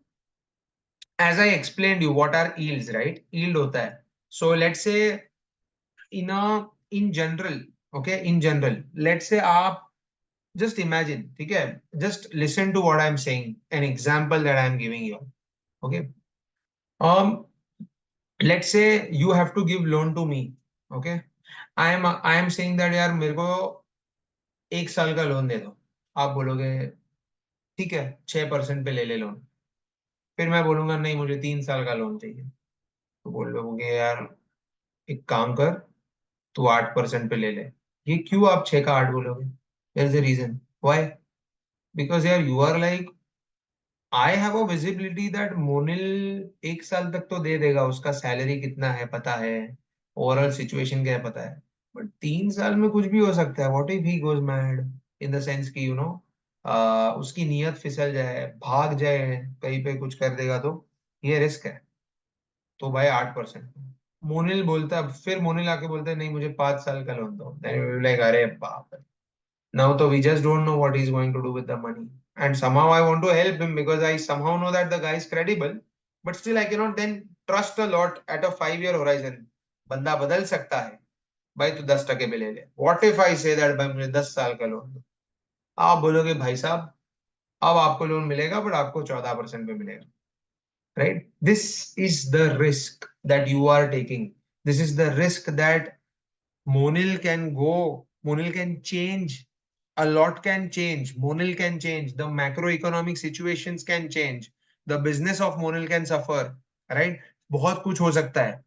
as I explained you, what are yields, right? Yield hota hai. So let's say in general, okay, in general, let's say आप just imagine, ठीक है? Just listen to what I'm saying, an example that I'm giving you, okay? Um, let's say you have to give loan to me, okay? I am saying that यार मेरे को 1 साल का loan दे दो। आप बोलोगे ठीक है 6% पे ले ले लोन। फिर मैं बोलूंगा नहीं मुझे 3 साल का लोन चाहिए। तो बोल लोगे यार एक काम कर तू 8% पे ले ले। ये क्यों आप 6 का 8 बोलोगे? There is a reason why. Because यार you are like I have a visibility that Monil 1 साल तक तो दे देगा, उसका सैलरी कितना है पता है, ओवरऑल सिचुएशन क्या है पता है। बट 3 साल में कुछ भी हो सकता है। What if he goes mad, in the sense कि उसकी नीयत फिसल जाए, भाग जाए, कहीं पे कुछ कर देगा, तो ये रिस्क है। तो भाई 8%। मोनिल बोलता, फिर मोनिल आके बोलता है नहीं मुझे 5 साल का लोन दो, लाइक अरे बाप रे। Now, though we just don't know what he's going to do with the money. And somehow I want to help him because I somehow know that the guy is credible. But still, I cannot then trust a lot at a 5 year horizon. बंदा बदल सकता है। भाई तू 10% पे ले ले। What if I say that भाई मुझे 10 साल का लोन दो? आप बोलोगे भाई साहब अब आपको लोन मिलेगा बट आपको 14% पे मिलेगा। Right? This is the risk that you are taking. This is the risk that Monil can go, Monil can change. A lot can change. Monil can change. The macroeconomic situations can change. The business of Monil can suffer. Right? बहुत कुछ हो सकता है।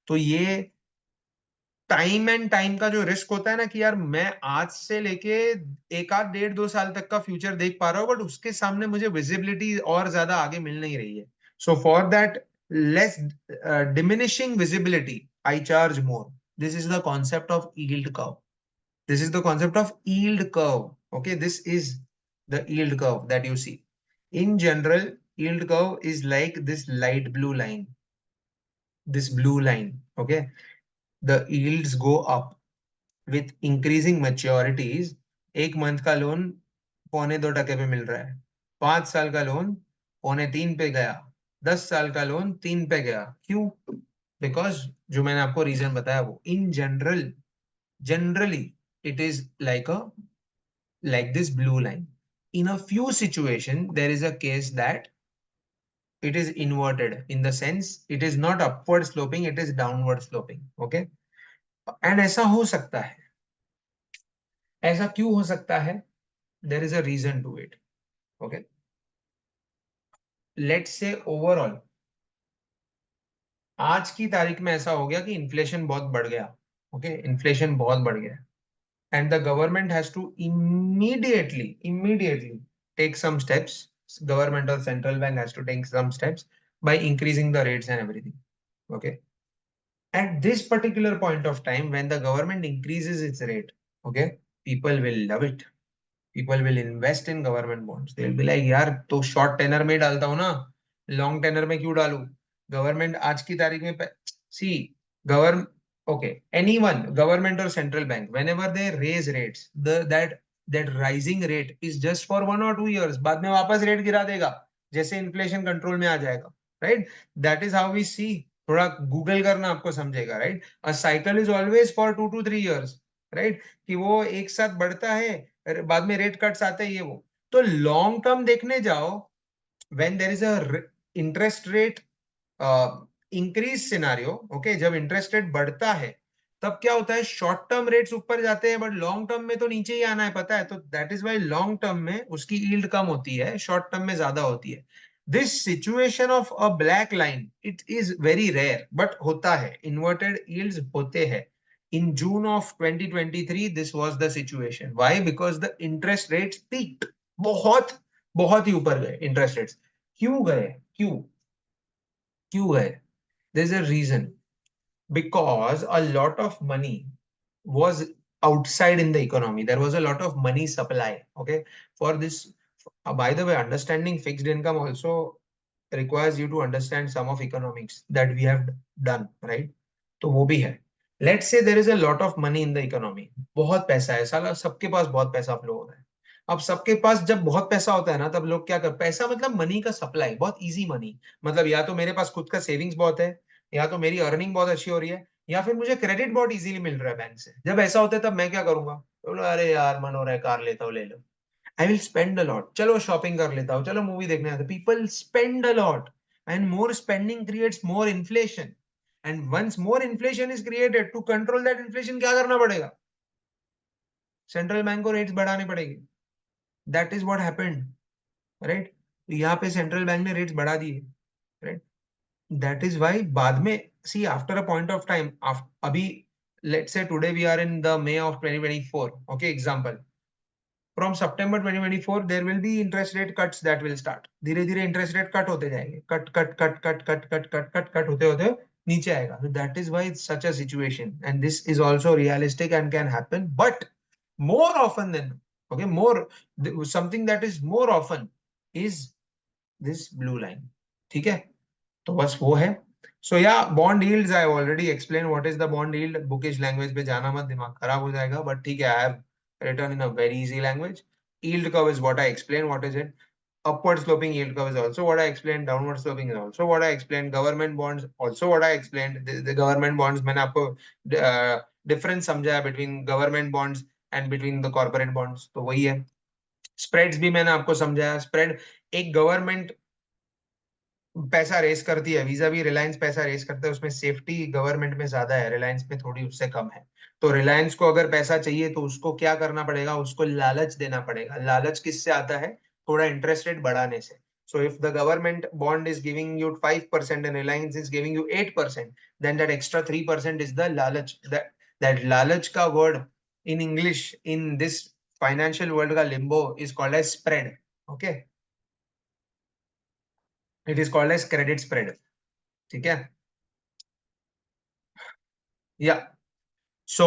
तो ये time and time का जो risk होता है ना कि यार मैं आज से लेके एक आध 1.5 2 साल तक का फ्यूचर देख पा रहा हूँ बट उसके सामने मुझे विजिबिलिटी और ज्यादा आगे मिल नहीं रही है। So for that less diminishing visibility I charge more. This is the concept of yield curve. This is the concept of yield curve. Okay, this is the yield curve that you see. In general, yield curve is like this light blue line. This blue line. Okay, the yields go up with increasing maturities. 1 month का loan 2.25% पे मिल रहा है। 5 साल का loan 2.25 पे गया। 10 साल का लोन 3 पे गया। क्यों? बिकॉज जो मैंने आपको रीजन बताया वो in general generally it is like this blue line. In a few situation, there is a case that it is inverted in the sense it is not upward sloping, it is downward sloping. Okay, and ऐसा हो सकता है। ऐसा क्यों हो सकता है? There is a reason to it. Okay, let's say overall आज की तारीख में ऐसा हो गया कि इन्फ्लेशन बहुत बढ़ गया। ओके, इन्फ्लेशन बहुत बढ़ गया and the government has to immediately take some steps. Government or central bank has to take some steps by increasing the rates and everything. Okay, at this particular point of time when the government increases its rate, okay, people will love it. People will invest in government bonds. They'll be like यार तो short tenor में डालता हूँ ना, long tenor में क्यों डालूं? Government आज की तारीख में सी govern okay, anyone, government or central bank, whenever they raise rates, that rising rate is just for 1 or 2 years, बाद में वापस रेट गिरा देगा जैसे इन्फ्लेशन कंट्रोल में आ जाएगा। Right, that is how we see. थोड़ा गूगल करना आपको समझेगा। Right, a cycle is always for 2 to 3 years। Right, कि वो एक साथ बढ़ता है, बाद में रेट कट्स आते हैं, ये वो। तो लॉन्ग टर्म देखने जाओ, when there is a interest rate increase scenario, okay, जब इंटरेस्ट रेट बढ़ता है तब क्या होता है, शॉर्ट टर्म रेट्स ऊपर जाते हैं बट लॉन्ग टर्म में तो नीचे ही आना है, पता है। तो that is why long term में उसकी यील्ड कम होती है, शॉर्ट टर्म में ज्यादा होती है। This situation of a black line it is very rare but होता है, इन्वर्टेड यील्ड्स होते हैं। in June of 2023 this was the situation. Why? Because the interest rates peaked, बहुत बहुत ही ऊपर गए इंटरेस्ट रेट्स। क्यों गए? क्यों क्यों गए? there's a reason. Because a lot of money was outside in the economy, there was a lot of money supply. Okay, for this, by the way, understanding fixed income also requires you to understand some of economics that we have done, right? तो वो भी है। Let's say there is a lot of money in the economy, बहुत पैसा है साला, सबके पास बहुत पैसा फ्लो हो रहा है। अब सबके पास जब बहुत पैसा होता है ना, तब लोग क्या कर, पैसा मतलब मनी का सप्लाई, बहुत इजी मनी, मतलब या तो मेरे पास खुद का सेविंग्स बहुत है, या तो मेरी अर्निंग बहुत अच्छी हो रही है, या फिर मुझे क्रेडिट बहुत इजीली मिल रहा है बैंक से। जब ऐसा होता है तब मैं क्या करूंगा, बोलो अरे यार मन हो रहा है कार लेता हूँ, ले लो। I will spend a lot, चलो शॉपिंग कर लेता हूँ, चलो मूवी देखने आता, people spend a lot, and more spending creates more inflation, and once more inflation is created, to control that inflation क्या करना पड़ेगा, सेंट्रल बैंक को रेट्स बढ़ाने पड़ेंगे। That is what happened, right. तो यहाँ पे सेंट्रल बैंक ने रेट्स बढ़ा दिए, राइट। दैट इज वाई बाद में, see after a point of time, अभी let's say today we are in the May of 2024, okay example, from September 2024 there will be interest rate cuts that will start, धीरे धीरे interest rate cut होते जाएंगे, cut cut cut cut cut cut cut cut cut होते होते नीचे आएगा। So that is why it's such a situation, and this is also realistic and can happen, but more often than, okay, more, something that is more often is this blue line, ठीक है। तो बस वो है। सो या bond yields, I already explain what is the bond yield, bookish language पे जाना मत, दिमाग खराब हो जाएगा, बट ठीक है, I have written in a very easy language. Yield curve is what I explained. What is it? Upward sloping yield curve is also what I explained. Downward sloping is also what I explained. Government bonds also what I explained. The government bonds, मैंने आपको difference समझाया between government bonds and between the corporate bonds. तो वही है। Spreads भी मैंने आपको समझाया। Spread, एक गवर्नमेंट पैसा रेस करती है, वीजा भी रिलायंस पैसा रेस करता है, उसमें सेफ्टी गवर्नमेंट में ज्यादा है, रिलायंस में थोड़ी उससे कम है। तो रिलायंस को अगर पैसा चाहिए तो उसको क्या करना पड़ेगा, उसको लालच देना पड़ेगा। लालच किससे आता है, थोड़ा इंटरेस्ट रेट बढ़ाने से। So if the government bond is giving you 5% and Reliance is giving you 8%, then that extra 3% is the लालच। दैट लालच का word in English, in this financial world का lingo, is called as spread. Okay, it is called as credit spread, ठीक है। या so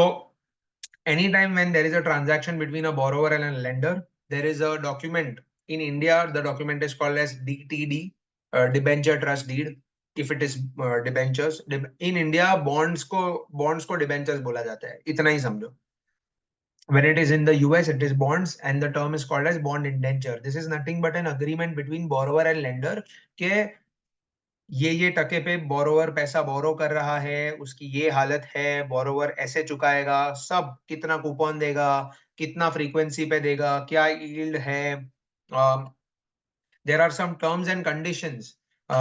anytime when there is a transaction between a borrower and a lender, there is a document. In India, the document is called as DTD, debenture trust deed. If it is debentures, in India, bonds को debentures बोला जाता है, इतना ही समझो। When it is in the US, it is bonds, and the term is called as bond indenture. This is nothing but an agreement between borrower and lender के ये टके पे बोरोवर पैसा बोरो कर रहा है, उसकी ये हालत है, बोरोवर ऐसे चुकाएगा, सब कितना कूपन देगा, कितना फ्रीक्वेंसी पे देगा, क्या यील्ड है। there are some terms and conditions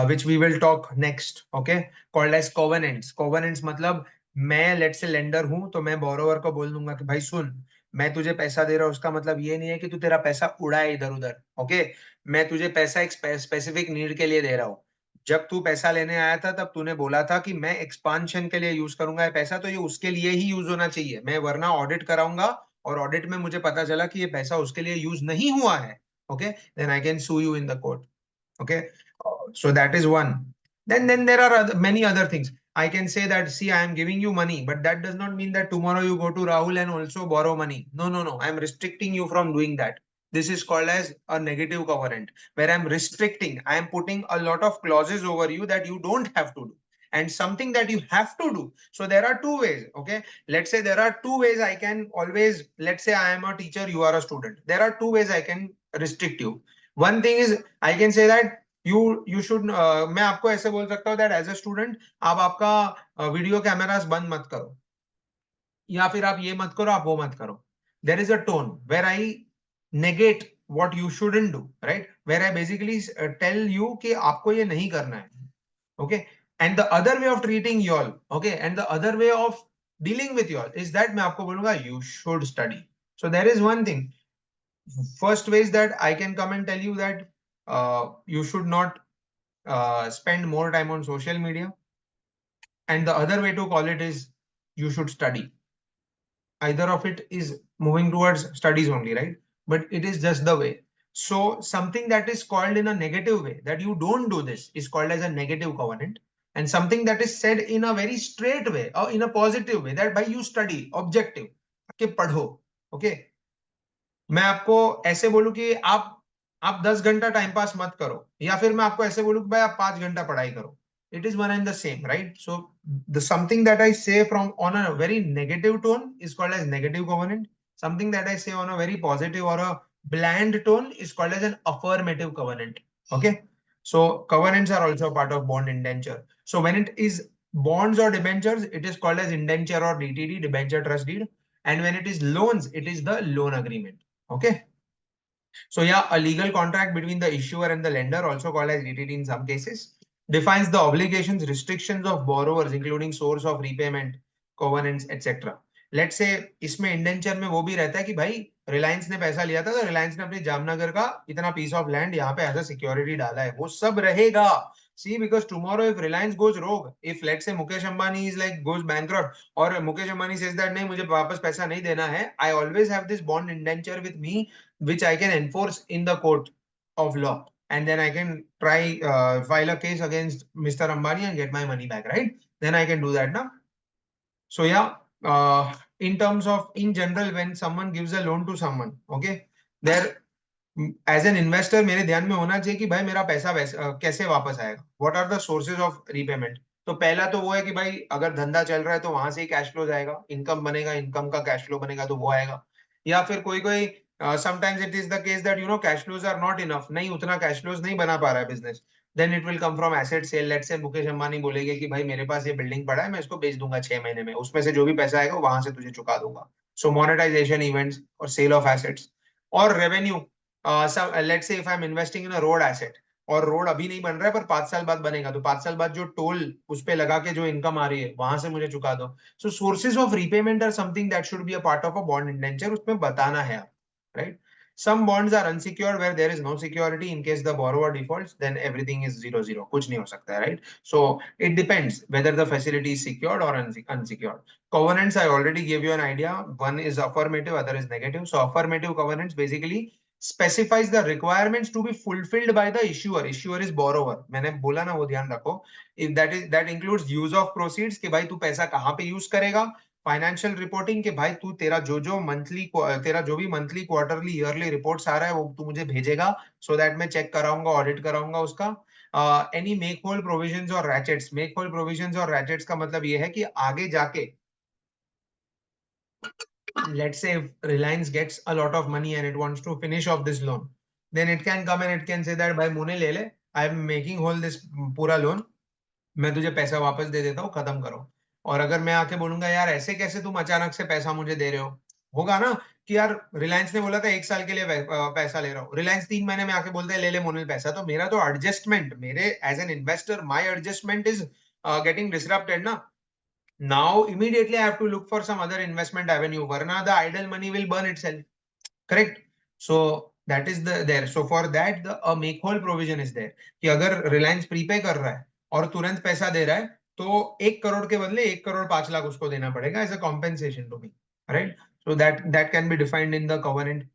which we will talk next, okay, called as covenants. Covenants मतलब मैं लेट से लेंडर हूं, तो मैं बोरोवर को बोल दूंगा कि भाई सुन, मैं तुझे पैसा दे रहा हूं, उसका मतलब ये नहीं है कि तू तेरा पैसा उड़ाए इधर उधर, ओके। मैं तुझे पैसा एक स्पेसिफिक नीड के लिए दे रहा हूँ। जब तू पैसा लेने आया था तब तूने बोला था कि मैं एक्सपांशन के लिए यूज करूंगा ये पैसा, तो ये उसके लिए ही यूज होना चाहिए, मैं वरना ऑडिट कराऊंगा, और ऑडिट में मुझे पता चला कि ये पैसा उसके लिए यूज नहीं हुआ है, okay, then I can sue you in the court, okay. So that is one. Then there are many other things. I can say that, see, I am giving you money, but that does not mean that tomorrow you go to Rahul and also borrow money. No, no, no, I am restricting you from doing that. This is called as a negative covenant, where I am restricting, I am putting a lot of clauses over you that you don't have to do, and something that you have to do. So there are two ways, okay. Let's say there are two ways I can always, let's say I am a teacher, you are a student, there are two ways I can restrict you. One thing is, I can say that you should, मैं आपको ऐसे बोल सकता हूँ that as a student आप आपका video cameras बंद मत करो, या फिर आप ये मत करो, आप वो मत करो। There is a tone where I negate what you shouldn't do, right, where I basically tell you कि आपको ये नहीं करना है, okay. And the other way of treating you all, okay, and the other way of dealing with you all is that मैं आपको बोलूंगा you should study. So there is one thing, first way is that I can come and tell you that you should not spend more time on social media, and the other way to call it is you should study. Either of it is moving towards studies only, right, but it is just the way. So something that is called in a negative way, that you don't do this, is called as a negative covenant, and something that is said in a very straight way or in a positive way, that by you study, objective, कि पढ़ो, okay. मैं आपको ऐसे बोलूं कि आप 10 घंटा time pass मत करो, या फिर मैं आपको ऐसे बोलूं कि भाई आप 5 घंटा पढ़ाई करो, it is one and the same, right? So the something that I say from on a very negative tone is called as negative covenant. Something that I say on a very positive or a bland tone is called as an affirmative covenant. Okay. So covenants are also part of bond indenture. So when it is bonds or debentures, it is called as indenture or DTD, debenture trust deed. And when it is loans, it is the loan agreement. Okay. So yeah, a legal contract between the issuer and the lender, also called as DTD in some cases, defines the obligations, restrictions of borrowers, including source of repayment, covenants, etc. Let's say इसमें indenture में वो भी रहता है कि भाई रिलायंस ने पैसा लिया था तो रिलायंस ने अपने जामनगर का इतना पीस ऑफ लैंड यहाँ पे एज अ सिक्योरिटी डाला है, वो सब रहेगा. See, because tomorrow if Reliance goes rogue, if let's say Mukesh Ambani is like goes bankrupt, or Mukesh Ambani says that नहीं मुझे वापस पैसा नहीं देना है, I always have this bond indenture with me which I can enforce in the court of law. And then I can try file a case against Mr. Ambani and get my money back, right? Then I can do that now. So yeah, in terms of in general, when someone gives a loan to someone, okay, there as an investor मेरे ध्यान में होना चाहिए कि भाई मेरा पैसा कैसे वापस आएगा, what are the sources of repayment. तो पहला तो वो है कि भाई अगर धंधा चल रहा है तो वहां से ही कैश फ्लो जाएगा, इनकम बनेगा, इनकम का कैश फ्लो बनेगा तो वो आएगा. या फिर कोई कोई sometimes it is the case that cash flows are not enough, नहीं उतना कैश फ्लोज नहीं बना पा रहा है business, then it will come from asset sale. Let's say Mukesh Ambani बोलेंगे कि भाई मेरे पास ये बिल्डिंग पड़ा है, मैं इसको बेच दूंगा 6 महीने में, उसमें से जो भी पैसा आएगा वहां से तुझे चुका दूंगा. सो मोनेटाइजेशन इवेंट्स और सेल ऑफ एसेट्स और revenue. Let's say if I am investing in a road asset और रोड अभी नहीं बन रहा है पर 5 साल बाद बनेगा, तो 5 साल बाद जो टोल उस पे लगा के जो इनकम आ रही है वहां से मुझे चुका दो. So sources of repayment are something that should be a part of a bond indenture, उसमें बताना है आप, right? Some bonds are unsecured where there is no security. In case the borrower defaults, then everything is 0-0. कुछ नहीं हो सकता है, right? So it depends whether the facility is secured or unsecured. Covenants, I already gave you an idea. One is affirmative, other is negative. So affirmative covenants basically specifies the requirements to be fulfilled by the issuer. Issuer is borrower. मैंने बोला ना, वो ध्यान रखो. If that includes use of proceeds, कि भाई तू पैसा कहाँ पे यूज करेगा. फाइनेंशियल रिपोर्टिंग, के भाई तू तेरा जो भी मंथली क्वार्टरली ईयरली रिपोर्ट्स आ रहा है वो तू मुझे भेजेगा, सो दैट मैं चेक कराऊंगा, ऑडिट कराऊंगा उसका. एनी मेक होल प्रोविजंस और रैचेट्स. मेक होल प्रोविजंस और रैचेट्स का मतलब ये है कि आगे जाके let's say if Reliance gets a lot of money and it wants to finish off this loan, then it can come and it can say that भाई मुने ले ले, I am making whole this पूरा loan, मैं तुझे पैसा वापस दे देता हूँ, खत्म करो. और अगर मैं आके बोलूंगा यार ऐसे कैसे तुम अचानक से पैसा मुझे दे रहे हो, होगा ना कि यार रिलायंस ने बोला था 1 साल के लिए पैसा ले रहा हूँ, रिलायंस 3 महीने में आके बोलते हैं ले ले मोनिल पैसा, तो मेरा तो एडजस्टमेंट, मेरे as an investor my adjustment is getting disrupted ना. Now immediately I have to look for some other investment avenue, varna the idle money will burn itself. Correct? So that is there. So for that the a make whole provision is there कि अगर Reliance prepay कर रहा है और तुरंत पैसा दे रहा है तो 1 करोड़ के बदले 1 करोड़ 5 लाख उसको देना पड़ेगा as a compensation to me, right? So that can be defined in the covenant.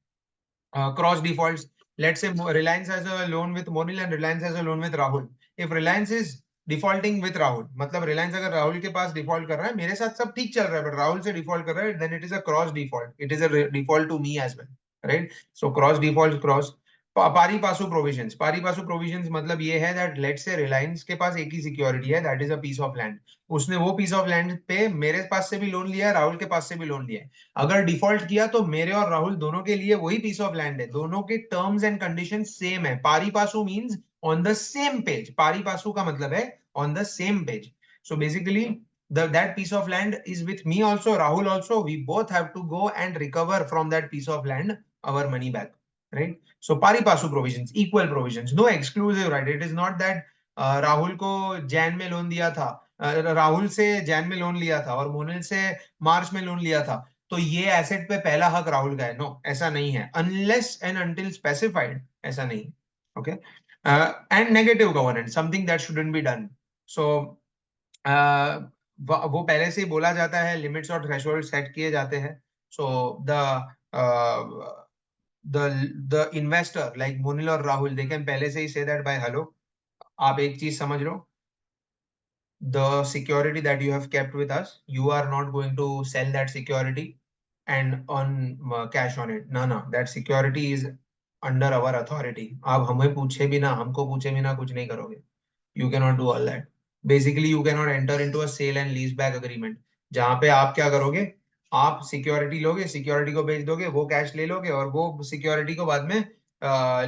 Cross defaults. Let's say Reliance has a loan with Monil and Reliance has a loan with Rahul. If Reliance is defaulting with Rahul, मतलब रिलायंस अगर राहुल के पास default कर रहा है, मेरे साथ सब ठीक चल रहा है बट राहुल से डिफॉल्ट कर रहा है, then it is a cross default, it is a default to me as well, right? So cross default cross. Pari passu provisions. पारी पासु प्रोविजंस मतलब ये है दैट लेट्स से रिलायंस के पास एक ही सिक्योरिटी है, that is a piece of land. उसने वो पीस ऑफ लैंड पे मेरे पास से भी लोन लिया है, राहुल के पास से भी लोन लिया है. अगर डिफॉल्ट किया तो मेरे और राहुल दोनों के लिए वही पीस ऑफ लैंड है, दोनों के टर्म्स एंड कंडीशन सेम है. Pari passu means on the same page. Pari passu का मतलब है on the same page. So basically that piece of land is with me also, Rahul also, we both have to go and recover from that piece of land our money back, right? So pari passu provisions, equal provisions, no exclusive right. It is not that Rahul को जैन में loan दिया था, राहुल से जैन में loan लिया था और मोनिल से मार्च में लोन लिया था, तो ये एसेट पे पहला हक राहुल का है. नो, ऐसा नहीं है, अनलेस एंड अनटिल स्पेसिफाइड, ऐसा नहीं. Okay. And negative governance, something that shouldn't be done. So वो पहले से ही बोला जाता है, लिमिट्स और थ्रेशोल्ड सेट किए जाते हैं. सो द इन्वेस्टर लाइक मोनिल और राहुल, दे कैन पहले से ही से दैट बाय हेलो, आप एक चीज समझ लो, the security that you have kept with us, you are not going to sell that security and earn cash on it. No, no, that security is under our authority. आप हमें पूछे बिना, हमको पूछे बिना कुछ नहीं करोगे. You cannot do all that. Basically you can not enter into a sale and lease back agreement, जहां पे आप क्या करोगे, आप सिक्योरिटी लोगे, सिक्योरिटी को बेच दोगे, वो कैश ले लोगे और वो सिक्योरिटी को बाद में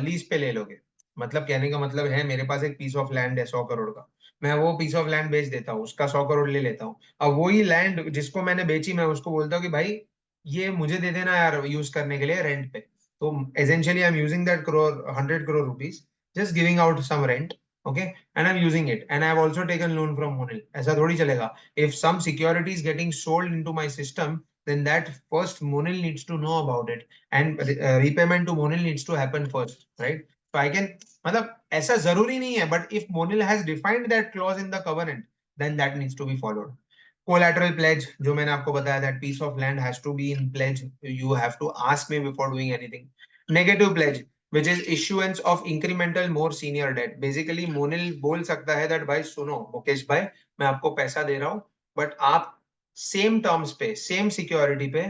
लीज पे ले लोगे। मतलब कहने का मतलब है मेरे पास एक पीस ऑफ लैंड है 100 करोड़ का, मैं वो पीस ऑफ लैंड बेच देता हूँ, उसका 100 करोड़ ले लेता हूँ। अब वही लैंड जिसको मैंने बेची, मैं उसको बोलता हूँ कि भाई ये मुझे दे देना यार यूज करने के लिए रेंट पे। तो essentially I am using that crore 100 crore rupees, just giving out some rent, okay, and I'm using it, and I have also taken loan from Monil. ऐसा थोड़ी चलेगा। If some security is getting sold into my system, then that first Monil needs to know about it, and repayment to Monil needs to happen first, right? So I can, मतलब ऐसा जरूरी नहीं है, but if Monil has defined that clause in the covenant, then that needs to be followed. Collateral pledge, जो मैंने आपको बताया, that piece of land has to be in pledge. You have to ask me before doing anything. Negative pledge, which is issuance of incremental more senior debt. Basically मोनिल बोल सकता है that भाई सुनो मुकेश भाई, मैं आपको पैसा दे रहा हूँ, बट आप सेम टर्म्स पे, सेम सिक्योरिटी पे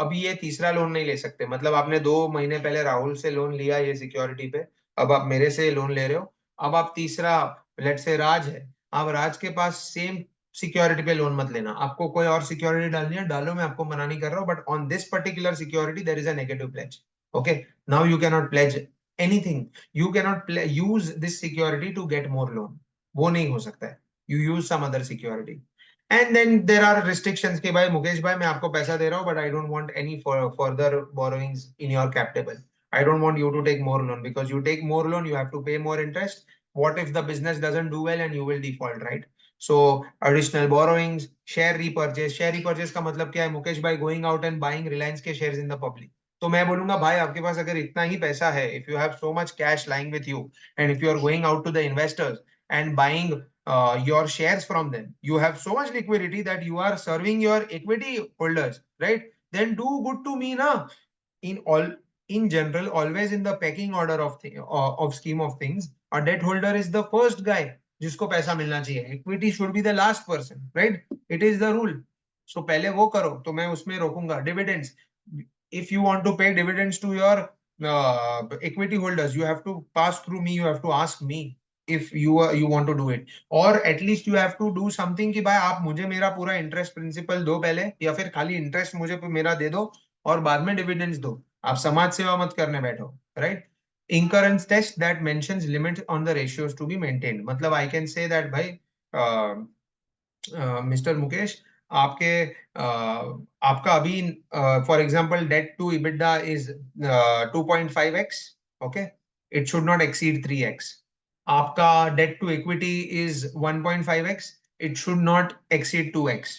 अभी ये तीसरा लोन नहीं ले सकते। मतलब आपने 2 महीने पहले राहुल से लोन लिया ये सिक्योरिटी पे, अब आप मेरे से लोन ले रहे हो, अब आप तीसरा, लेट से राज है, आप राज के पास सेम सिक्योरिटी पे लोन मत लेना, आपको कोई और सिक्योरिटी डालनी है डालो, मैं आपको मना नहीं कर रहा हूँ, but on this particular security there is a negative pledge. Okay, now you cannot pledge anything. You cannot use this security to get more loan. वो नहीं हो सकता है। You use some other security. And then there are restrictions कि भाई मुकेश भाई मैं आपको पैसा दे रहा हूँ but I don't want any further borrowings in your cap table. I don't want you to take more loan because you take more loan you have to pay more interest. What if the business doesn't do well and you will default, right? So additional borrowings, share repurchase. Share repurchase का मतलब क्या है? मुकेश भाई going out and buying Reliance के shares in the public. तो मैं बोलूंगा भाई आपके पास अगर इतना ही पैसा है, if you have so much cash lying with you and if you are going out to the investors and buying your shares from them, you have so much liquidity that you are serving your equity holders, right? Then do good to me na. In all, in general, always in the pecking order of scheme of things, a debt holder is the first guy जिसको पैसा मिलना चाहिए, equity should be the last person, right? It is the rule. So पहले वो करो तो मैं उसमें रोकूंगा। Dividends, if you want to pay dividends to your equity holders, you have to pass through me, you have to ask me if you want to do it, or at least you have to do something कि भाई आप मुझे मेरा पूरा interest principal दो पहले, या फिर खाली इंटरेस्ट मुझे मेरा दे दो और बाद में डिविडेंड्स दो। आप समाज सेवा मत करने बैठो, right? Incurrence test that mentions limits on the ratios to be maintained, मतलब I can say that भाई मिस्टर मुकेश, आपके आपका अभी for example debt to EBITDA is 2.5x, okay, it should not exceed 3x। आपका debt to equity is 1.5x, it should not exceed 2x।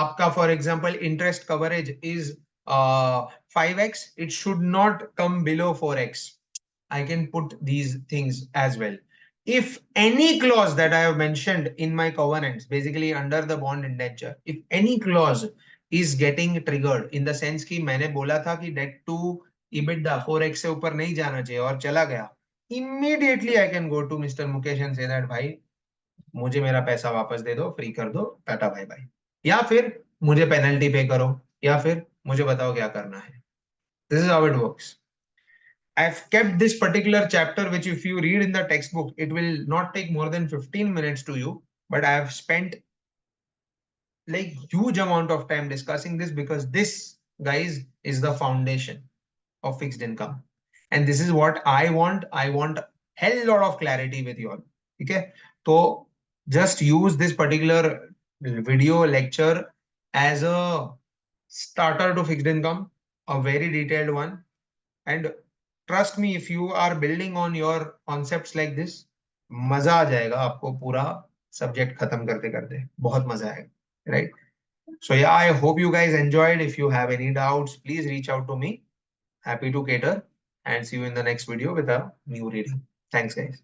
आपका for example interest coverage is 5x, it should not come below 4x। I can put these things as well. If any clause that I have mentioned in my covenants, basically under the bond indenture, if any clause is getting triggered in the sense कि मैंने बोला था कि debt to EBITDA 4x से ऊपर नहीं जाना चाहिए और चला गया, immediately I can go to Mr. Mukesh and say that भाई मुझे मेरा पैसा वापस दे दो, फ्री कर दो, टाटा बाय बाय, या फिर मुझे पेनल्टी पे करो, या फिर मुझे बताओ क्या करना है। This is how it works. I've kept this particular chapter, which if you read in the textbook, it will not take more than 15 minutes to you. But I have spent like huge amount of time discussing this because this, guys, is the foundation of fixed income. And this is what I want. I want hell lot of clarity with you all. Okay. So just use this particular video lecture as a starter to fixed income, a very detailed one. And trust me, if you are building on your concepts like this, मजा आ जाएगा आपको पूरा subject खत्म करते करते, बहुत मजा आएगा, right? So yeah, I hope you guys enjoyed. If you have any doubts, please reach out to me. Happy to cater, and see you in the next video with a new reading. Thanks, guys.